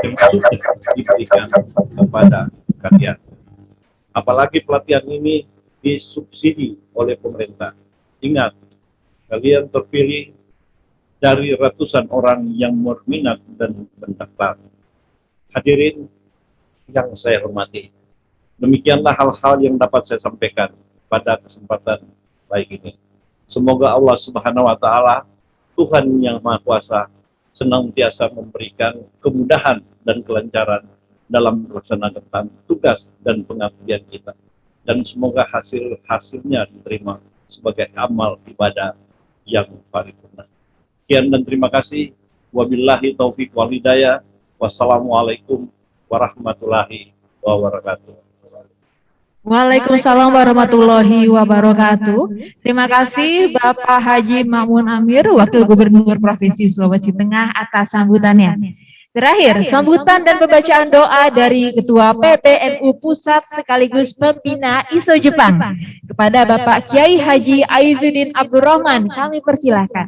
yang sudah diberikan kepada kalian. Apalagi pelatihan ini disubsidi oleh pemerintah. Ingat, kalian terpilih dari ratusan orang yang berminat dan mendaftar. Hadirin yang saya hormati, demikianlah hal-hal yang dapat saya sampaikan pada kesempatan baik ini. Semoga Allah Subhanahu wa Ta'ala, Tuhan yang Maha Kuasa, senantiasa memberikan kemudahan dan kelancaran dalam melaksanakan tugas dan pengabdian kita. Dan semoga hasilnya diterima sebagai amal ibadah yang paripurna. Sekian dan terima kasih. Wabillahi taufiq wal hidayah. Wassalamualaikum warahmatullahi wabarakatuh. Waalaikumsalam warahmatullahi wabarakatuh. Terima kasih Bapak Haji Ma'mun Amir, Wakil Gubernur Provinsi Sulawesi Tengah atas sambutannya. Terakhir, sambutan dan pembacaan doa dari Ketua PPNU Pusat sekaligus pembina ISO Jepang kepada Bapak Kiai Haji Aizuddin Abdurrahman. Kami persilahkan.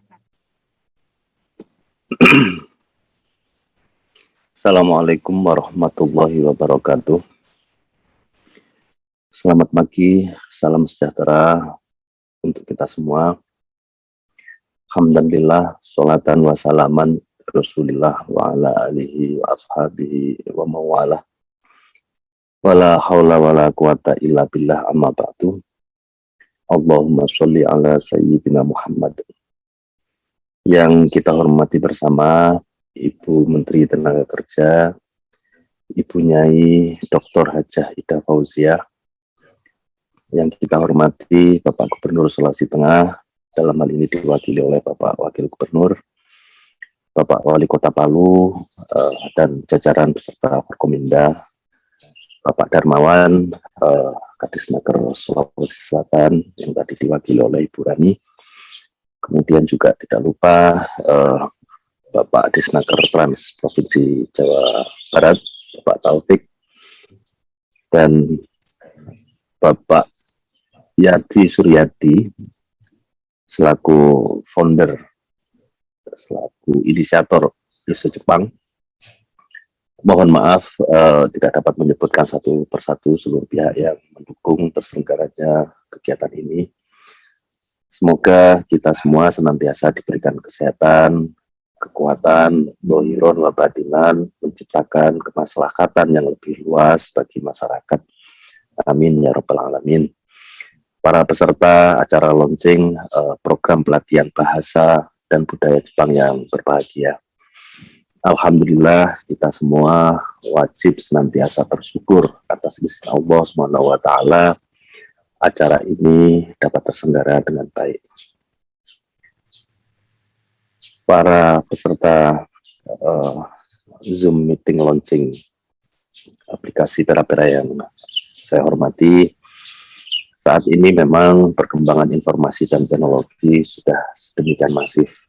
Assalamualaikum warahmatullahi wabarakatuh. Selamat pagi, salam sejahtera untuk kita semua. Alhamdulillah, sholatan wa salaman Rasulillah wa ala alihi wa ashabihi wa mawalah. Wala hawla wala quwata illa billah amma ba'du. Allahumma sholli ala sayyidina Muhammad. Yang kita hormati bersama Ibu Menteri Tenaga Kerja, Ibu Nyai Dr. Hajah Ida Fauziah, yang kita hormati Bapak Gubernur Sulawesi Tengah, dalam hal ini diwakili oleh Bapak Wakil Gubernur, Bapak Wali Kota Palu, dan jajaran peserta Forkominda, Bapak Darmawan, Kadisnaker Sulawesi Selatan, yang tadi diwakili oleh Ibu Rani, kemudian juga tidak lupa Bapak Disnaker Trans Provinsi Jawa Barat, Bapak Taufik, dan Bapak Yati Suryadi selaku founder, selaku inisiator ISO Jepang. Mohon maaf tidak dapat menyebutkan satu persatu seluruh pihak yang mendukung terselenggaranya kegiatan ini. Semoga kita semua senantiasa diberikan kesehatan, kekuatan, dohiron, wabadinan, menciptakan kemaslahatan yang lebih luas bagi masyarakat. Amin ya rabbal alamin. Para peserta acara launching program pelatihan bahasa dan budaya Jepang yang berbahagia. Alhamdulillah, kita semua wajib senantiasa bersyukur atas izin Allah Subhanahu wa Ta'ala. Acara ini dapat terselenggara dengan baik. Para peserta Zoom meeting launching aplikasi Pera-Pera yang saya hormati, saat ini memang perkembangan informasi dan teknologi sudah sedemikian masif.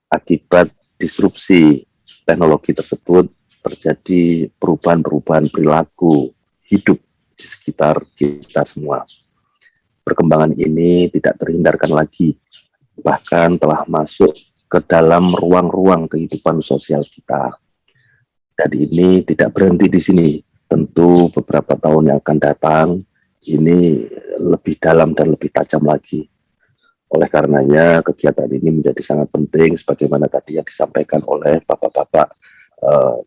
Akibat disrupsi teknologi tersebut, terjadi perubahan-perubahan perilaku hidup di sekitar kita semua. Perkembangan ini tidak terhindarkan lagi, bahkan telah masuk ke dalam ruang-ruang kehidupan sosial kita. Dan ini tidak berhenti di sini. Tentu beberapa tahun yang akan datang, ini lebih dalam dan lebih tajam lagi. Oleh karenanya kegiatan ini menjadi sangat penting sebagaimana tadi yang disampaikan oleh bapak-bapak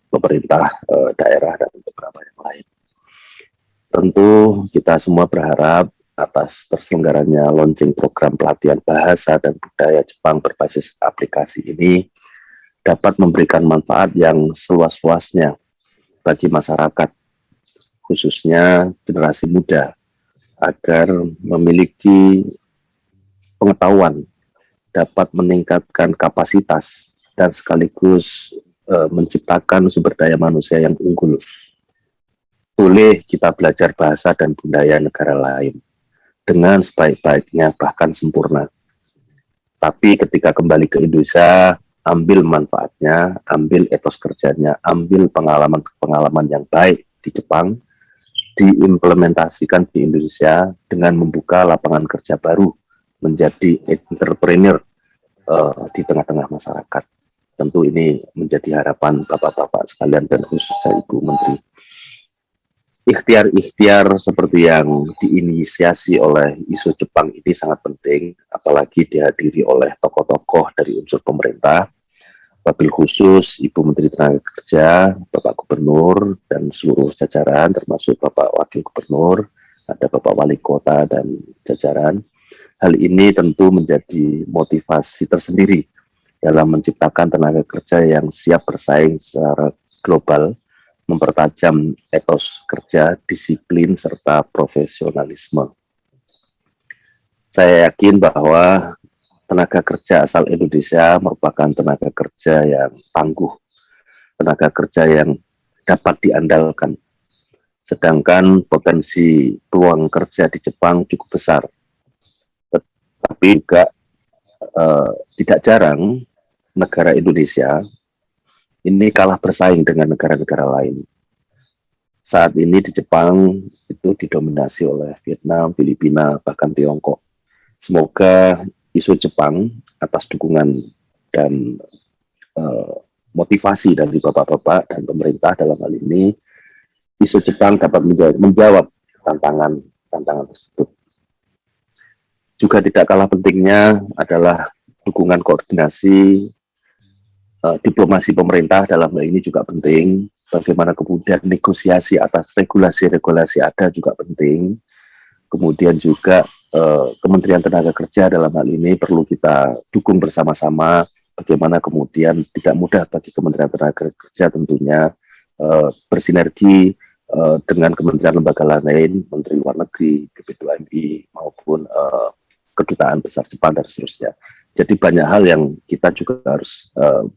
pemerintah daerah dan beberapa yang lain. Tentu kita semua berharap atas terselenggaranya launching program pelatihan bahasa dan budaya Jepang berbasis aplikasi ini dapat memberikan manfaat yang seluas-luasnya bagi masyarakat, khususnya generasi muda, agar memiliki pengetahuan, dapat meningkatkan kapasitas, dan sekaligus menciptakan sumber daya manusia yang unggul. Boleh kita belajar bahasa dan budaya negara lain dengan sebaik-baiknya, bahkan sempurna. Tapi ketika kembali ke Indonesia, ambil manfaatnya, ambil etos kerjanya, ambil pengalaman-pengalaman yang baik di Jepang, diimplementasikan di Indonesia dengan membuka lapangan kerja baru, menjadi entrepreneur di tengah-tengah masyarakat. Tentu ini menjadi harapan Bapak-Bapak sekalian dan khususnya Ibu Menteri. Ikhtiar-ikhtiar seperti yang diinisiasi oleh ISO Jepang ini sangat penting, apalagi dihadiri oleh tokoh-tokoh dari unsur pemerintah, wabil khusus Ibu Menteri Tenaga Kerja, Bapak Gubernur, dan seluruh jajaran, termasuk Bapak Wakil Gubernur, ada Bapak Wali Kota, dan jajaran. Hal ini tentu menjadi motivasi tersendiri dalam menciptakan tenaga kerja yang siap bersaing secara global, mempertajam etos kerja, disiplin, serta profesionalisme. Saya yakin bahwa tenaga kerja asal Indonesia merupakan tenaga kerja yang tangguh, tenaga kerja yang dapat diandalkan. Sedangkan potensi peluang kerja di Jepang cukup besar. Tetapi juga tidak jarang negara Indonesia ini kalah bersaing dengan negara-negara lain. Saat ini di Jepang itu didominasi oleh Vietnam, Filipina, bahkan Tiongkok. Semoga ISO Jepang atas dukungan dan motivasi dari Bapak-Bapak dan pemerintah dalam hal ini, ISO Jepang dapat menjawab tantangan tersebut. Juga tidak kalah pentingnya adalah dukungan koordinasi diplomasi pemerintah dalam hal ini juga penting. Bagaimana kemudian negosiasi atas regulasi-regulasi ada juga penting. Kemudian juga Kementerian Tenaga Kerja dalam hal ini perlu kita dukung bersama-sama. Bagaimana kemudian tidak mudah bagi Kementerian Tenaga Kerja tentunya bersinergi dengan kementerian lembaga lain, Menteri Luar Negeri, BP2MI, maupun Kedutaan Besar Jepang dan seterusnya. Jadi banyak hal yang kita juga harus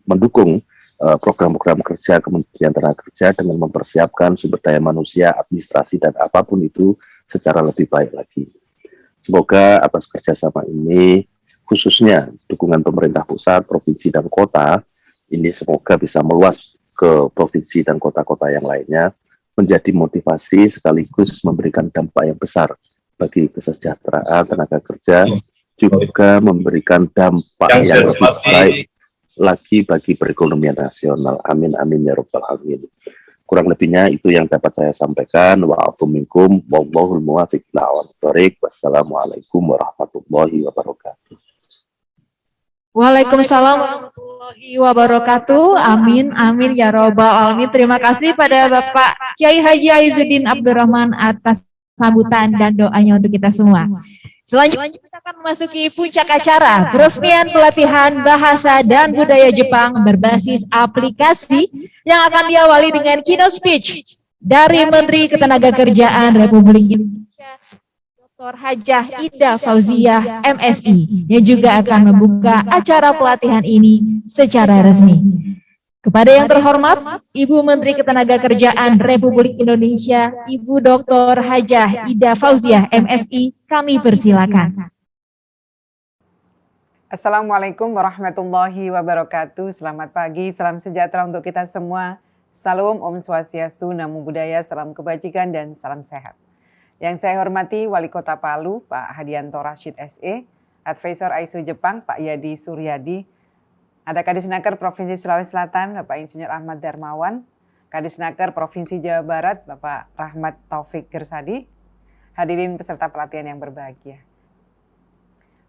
mendukung program-program kerja Kementerian Tenaga Kerja dengan mempersiapkan sumber daya manusia, administrasi, dan apapun itu secara lebih baik lagi. Semoga atas kerjasama ini, khususnya dukungan pemerintah pusat, provinsi, dan kota, ini semoga bisa meluas ke provinsi dan kota-kota yang lainnya, menjadi motivasi sekaligus memberikan dampak yang besar bagi kesejahteraan tenaga kerja, juga memberikan dampak yang lebih baik lagi bagi perekonomian nasional. Amin, amin, ya Rabbal Alamin. Kurang lebihnya itu yang dapat saya sampaikan. Wa'afu minkum, wallahul muwafiq ila aqwamit thoriq. Wassalamualaikum warahmatullahi wabarakatuh. Waalaikumsalam warahmatullahi wabarakatuh. Amin, amin, ya Rabbal Alamin. Terima kasih pada Bapak Kiai Haji Aizuddin Abdurrahman atas sambutan dan doanya untuk kita semua. Selanjutnya kita akan memasuki puncak acara peresmian pelatihan bahasa dan budaya Jepang berbasis aplikasi yang akan diawali dengan keynote speech dari Menteri Ketenagakerjaan Republik Indonesia Dr. Hajah Ida Fauziah MSI yang juga akan membuka acara pelatihan ini secara resmi. Kepada yang terhormat, Ibu Menteri Ketenagakerjaan Republik Indonesia, Ibu Dr. Hajah Ida Fauziah MSI, kami persilakan. Assalamualaikum warahmatullahi wabarakatuh. Selamat pagi, salam sejahtera untuk kita semua. Salam, Om Swastiastu, Namo Buddhaya, salam kebajikan dan salam sehat. Yang saya hormati Wali Kota Palu, Pak Hadianto Rashid SE, Advisor ISO Jepang, Pak Yadi Suryadi, ada Kadisnaker Provinsi Sulawesi Selatan, Bapak Insinyur Ahmad Darmawan, Kadisnaker Provinsi Jawa Barat, Bapak Rahmat Taufik Gersadi, hadirin peserta pelatihan yang berbahagia.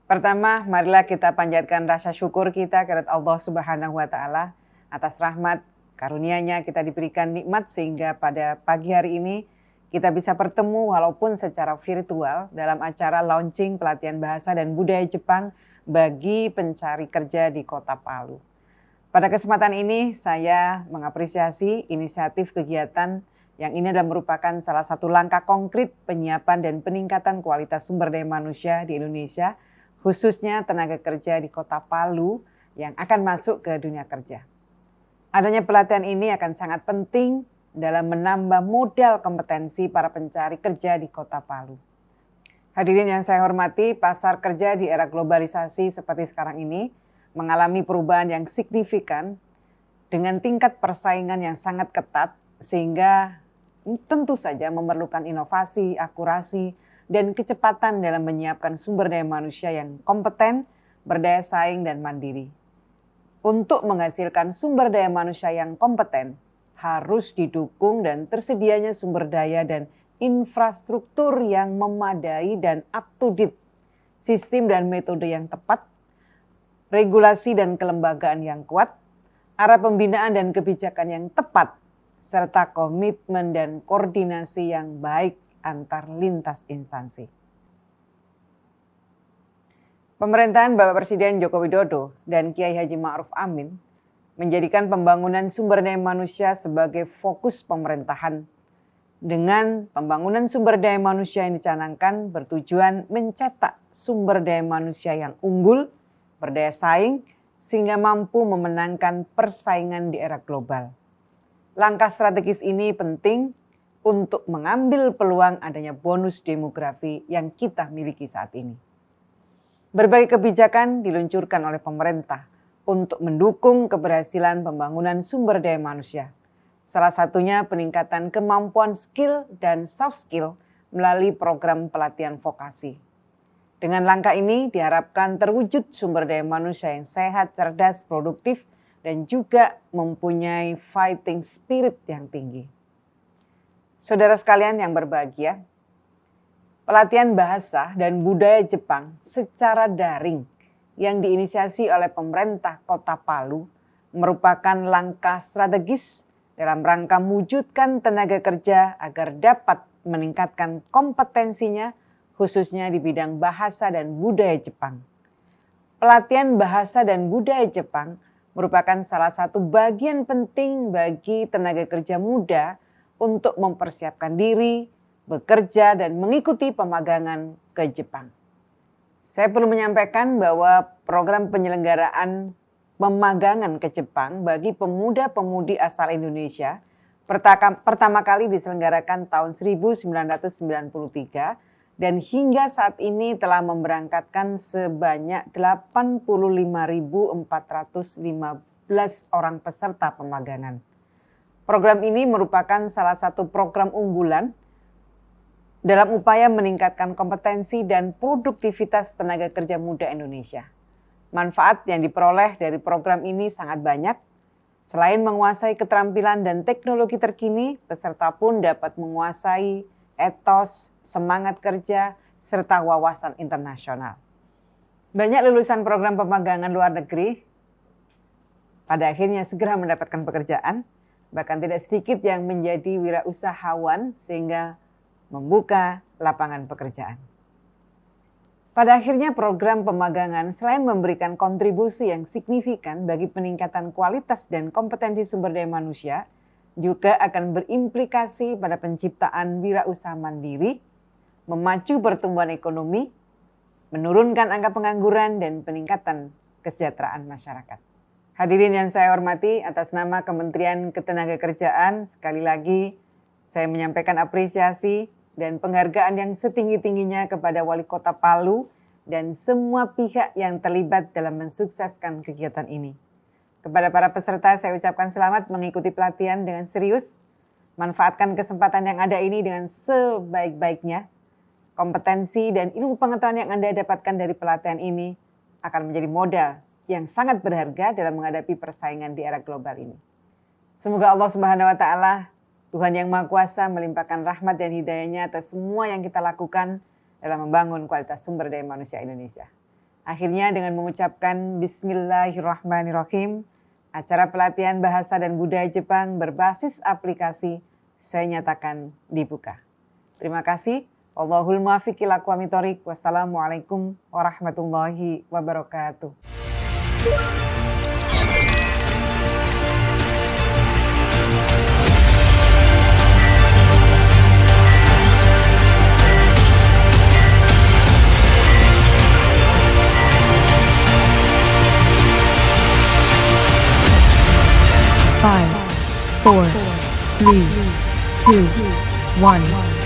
Pertama, marilah kita panjatkan rasa syukur kita kepada Allah Subhanahu wa Ta'ala atas rahmat karunia-Nya kita diberikan nikmat sehingga pada pagi hari ini kita bisa bertemu walaupun secara virtual dalam acara launching pelatihan bahasa dan budaya Jepang bagi pencari kerja di Kota Palu. Pada kesempatan ini saya mengapresiasi inisiatif kegiatan yang ini adalah merupakan salah satu langkah konkret penyiapan dan peningkatan kualitas sumber daya manusia di Indonesia, khususnya tenaga kerja di Kota Palu yang akan masuk ke dunia kerja. Adanya pelatihan ini akan sangat penting dalam menambah modal kompetensi para pencari kerja di Kota Palu. Hadirin yang saya hormati, pasar kerja di era globalisasi seperti sekarang ini mengalami perubahan yang signifikan dengan tingkat persaingan yang sangat ketat sehingga tentu saja memerlukan inovasi, akurasi, dan kecepatan dalam menyiapkan sumber daya manusia yang kompeten, berdaya saing, dan mandiri. Untuk menghasilkan sumber daya manusia yang kompeten, harus didukung dan tersedianya sumber daya dan infrastruktur yang memadai dan up-to-date, sistem dan metode yang tepat, regulasi dan kelembagaan yang kuat, arah pembinaan dan kebijakan yang tepat, serta komitmen dan koordinasi yang baik antar lintas instansi. Pemerintahan Bapak Presiden Joko Widodo dan Kiai Haji Ma'ruf Amin menjadikan pembangunan sumber daya manusia sebagai fokus pemerintahan. Dengan pembangunan sumber daya manusia yang dicanangkan bertujuan mencetak sumber daya manusia yang unggul, berdaya saing, sehingga mampu memenangkan persaingan di era global. Langkah strategis ini penting untuk mengambil peluang adanya bonus demografi yang kita miliki saat ini. Berbagai kebijakan diluncurkan oleh pemerintah untuk mendukung keberhasilan pembangunan sumber daya manusia. Salah satunya peningkatan kemampuan skill dan soft skill melalui program pelatihan vokasi. Dengan langkah ini diharapkan terwujud sumber daya manusia yang sehat, cerdas, produktif, dan juga mempunyai fighting spirit yang tinggi. Saudara sekalian yang berbahagia, pelatihan bahasa dan budaya Jepang secara daring yang diinisiasi oleh pemerintah Kota Palu merupakan langkah strategis dalam rangka mewujudkan tenaga kerja agar dapat meningkatkan kompetensinya khususnya di bidang bahasa dan budaya Jepang. Pelatihan bahasa dan budaya Jepang merupakan salah satu bagian penting bagi tenaga kerja muda untuk mempersiapkan diri, bekerja, dan mengikuti pemagangan ke Jepang. Saya perlu menyampaikan bahwa program penyelenggaraan pemagangan ke Jepang bagi pemuda-pemudi asal Indonesia pertama kali diselenggarakan tahun 1993 dan hingga saat ini telah memberangkatkan sebanyak 85.415 orang peserta pemagangan. Program ini merupakan salah satu program unggulan dalam upaya meningkatkan kompetensi dan produktivitas tenaga kerja muda Indonesia. Manfaat yang diperoleh dari program ini sangat banyak. Selain menguasai keterampilan dan teknologi terkini, peserta pun dapat menguasai etos, semangat kerja, serta wawasan internasional. Banyak lulusan program pemagangan luar negeri pada akhirnya segera mendapatkan pekerjaan, bahkan tidak sedikit yang menjadi wirausahawan sehingga membuka lapangan pekerjaan. Pada akhirnya program pemagangan selain memberikan kontribusi yang signifikan bagi peningkatan kualitas dan kompetensi sumber daya manusia, juga akan berimplikasi pada penciptaan wirausaha mandiri, memacu pertumbuhan ekonomi, menurunkan angka pengangguran, dan peningkatan kesejahteraan masyarakat. Hadirin yang saya hormati, atas nama Kementerian Ketenagakerjaan, sekali lagi saya menyampaikan apresiasi dan penghargaan yang setinggi-tingginya kepada Wali Kota Palu dan semua pihak yang terlibat dalam mensukseskan kegiatan ini. Kepada para peserta saya ucapkan selamat mengikuti pelatihan dengan serius, manfaatkan kesempatan yang ada ini dengan sebaik-baiknya. Kompetensi dan ilmu pengetahuan yang Anda dapatkan dari pelatihan ini akan menjadi modal yang sangat berharga dalam menghadapi persaingan di era global ini. Semoga Allah Subhanahu wa Ta'ala, Tuhan yang Maha Kuasa, melimpahkan rahmat dan hidayahnya atas semua yang kita lakukan dalam membangun kualitas sumber daya manusia Indonesia. Akhirnya dengan mengucapkan Bismillahirrahmanirrahim, acara pelatihan bahasa dan budaya Jepang berbasis aplikasi saya nyatakan dibuka. Terima kasih. Wallahul muwaffiq ila aqwamit thoriq. Wassalamualaikum warahmatullahi wabarakatuh. Five, 4, 3, 2, 1.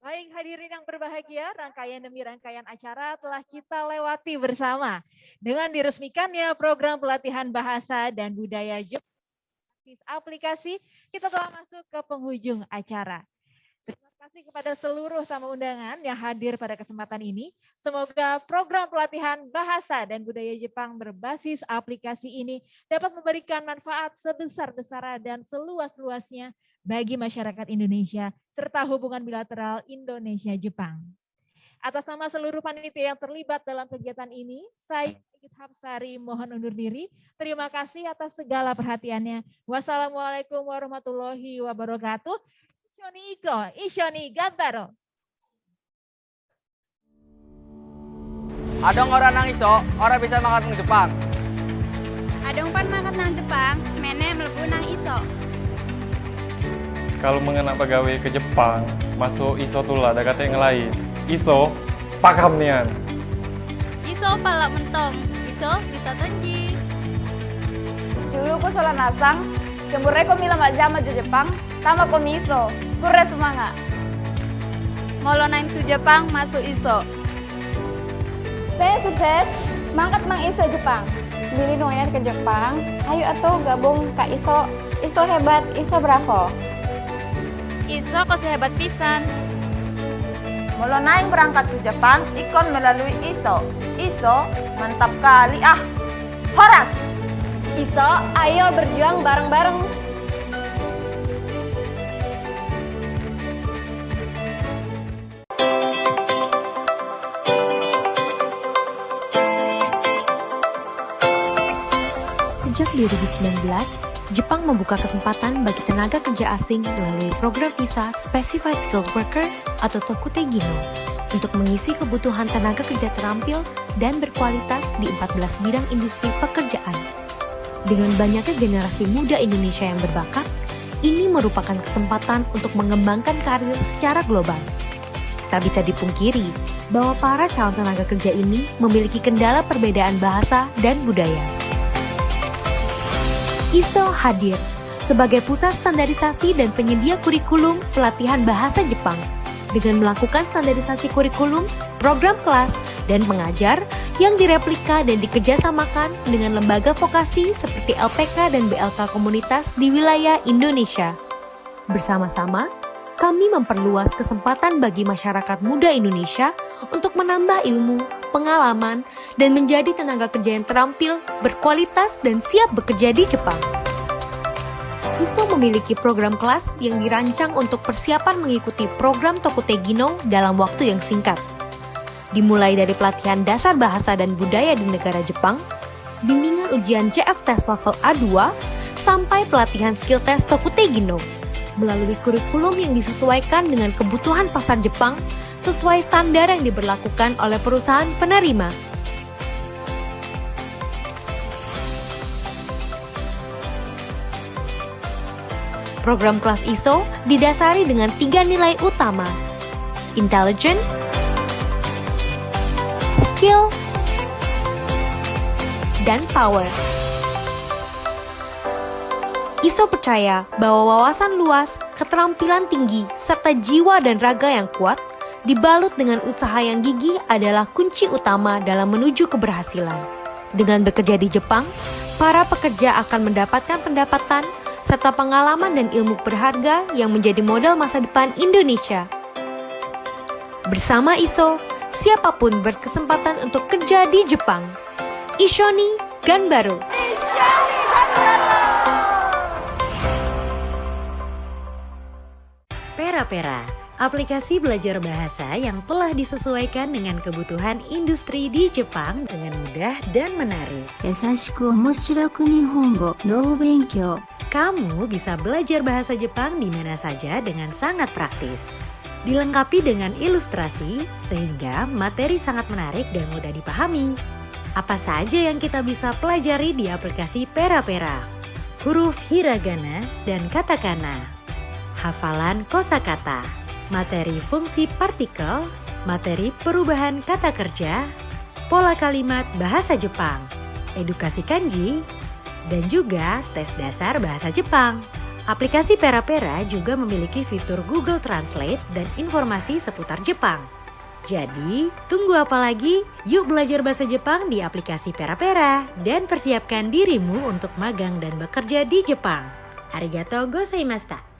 Baik hadirin yang berbahagia, rangkaian demi rangkaian acara telah kita lewati bersama. Dengan diresmikannya program pelatihan bahasa dan budaya Jepang aplikasi, kita telah masuk ke penghujung acara. Terima kasih kepada seluruh tamu undangan yang hadir pada kesempatan ini. Semoga program pelatihan bahasa dan budaya Jepang berbasis aplikasi ini dapat memberikan manfaat sebesar-besarnya dan seluas-luasnya bagi masyarakat Indonesia serta hubungan bilateral Indonesia-Jepang. Atas nama seluruh panitia yang terlibat dalam kegiatan ini, saya Igit Hapsari mohon undur diri. Terima kasih atas segala perhatiannya. Wassalamualaikum warahmatullahi wabarakatuh. Ishoni iko, ishoni gambaro. Adong orang nang iso, orang bisa makan nang Jepang. Adong pan makan nang Jepang, mene mlebu nang iso. Kalau mengenai pegawai ke Jepang, masuk ISO tula, ada kata yang lain. ISO, pakam nian. ISO palak mentong, ISO bisa tonji. Julu ko sola nasang, kemure ko mila majama jo Jepang, tama ko miso, kure semangat. Molo naim tu Jepang masuk ISO. Pengen sukses, mangkat mang ISO Jepang. Bili noyan ke Jepang, ayo atuh gabung ke ISO. ISO hebat, ISO bravo. ISO kok sehebat pisan. Molo naik berangkat ke Jepang, ikon melalui ISO. ISO mantap kali ah. Horas. ISO, ayo berjuang bareng-bareng. Sejak 2019, Jepang membuka kesempatan bagi tenaga kerja asing melalui program visa Specified Skilled Worker atau Tokute Gino untuk mengisi kebutuhan tenaga kerja terampil dan berkualitas di 14 bidang industri pekerjaan. Dengan banyaknya generasi muda Indonesia yang berbakat, ini merupakan kesempatan untuk mengembangkan karir secara global. Tak bisa dipungkiri bahwa para calon tenaga kerja ini memiliki kendala perbedaan bahasa dan budaya. ISO hadir sebagai pusat standarisasi dan penyedia kurikulum pelatihan bahasa Jepang dengan melakukan standarisasi kurikulum, program kelas, dan pengajar yang direplika dan dikerjasamakan dengan lembaga vokasi seperti LPK dan BLK komunitas di wilayah Indonesia. Bersama-sama, kami memperluas kesempatan bagi masyarakat muda Indonesia untuk menambah ilmu, pengalaman, dan menjadi tenaga kerja yang terampil, berkualitas, dan siap bekerja di Jepang. ISO memiliki program kelas yang dirancang untuk persiapan mengikuti program Tokute Gino dalam waktu yang singkat. Dimulai dari pelatihan dasar bahasa dan budaya di negara Jepang, bimbingan ujian JF Test Level A2, sampai pelatihan skill test Tokutegi no, melalui kurikulum yang disesuaikan dengan kebutuhan pasar Jepang sesuai standar yang diberlakukan oleh perusahaan penerima. Program kelas ISO didasari dengan 3 nilai utama: intelligent, skill, dan power. ISO percaya bahwa wawasan luas, keterampilan tinggi, serta jiwa dan raga yang kuat dibalut dengan usaha yang gigih adalah kunci utama dalam menuju keberhasilan. Dengan bekerja di Jepang, para pekerja akan mendapatkan pendapatan serta pengalaman dan ilmu berharga yang menjadi modal masa depan Indonesia. Bersama ISO, siapapun berkesempatan untuk kerja di Jepang. Ishoni Ganbaru. Pera-Pera, aplikasi belajar bahasa yang telah disesuaikan dengan kebutuhan industri di Jepang dengan mudah dan menarik. Yasashiku omoshiroku Nihongo no benkyou. Kamu bisa belajar bahasa Jepang di mana saja dengan sangat praktis. Dilengkapi dengan ilustrasi sehingga materi sangat menarik dan mudah dipahami. Apa saja yang kita bisa pelajari di aplikasi Pera-Pera? Huruf hiragana dan katakana, hafalan kosakata, materi fungsi partikel, materi perubahan kata kerja, pola kalimat bahasa Jepang, edukasi kanji, dan juga tes dasar bahasa Jepang. Aplikasi Pera-Pera juga memiliki fitur Google Translate dan informasi seputar Jepang. Jadi, tunggu apa lagi? Yuk belajar bahasa Jepang di aplikasi Pera-Pera dan persiapkan dirimu untuk magang dan bekerja di Jepang. Arigatou gozaimashita.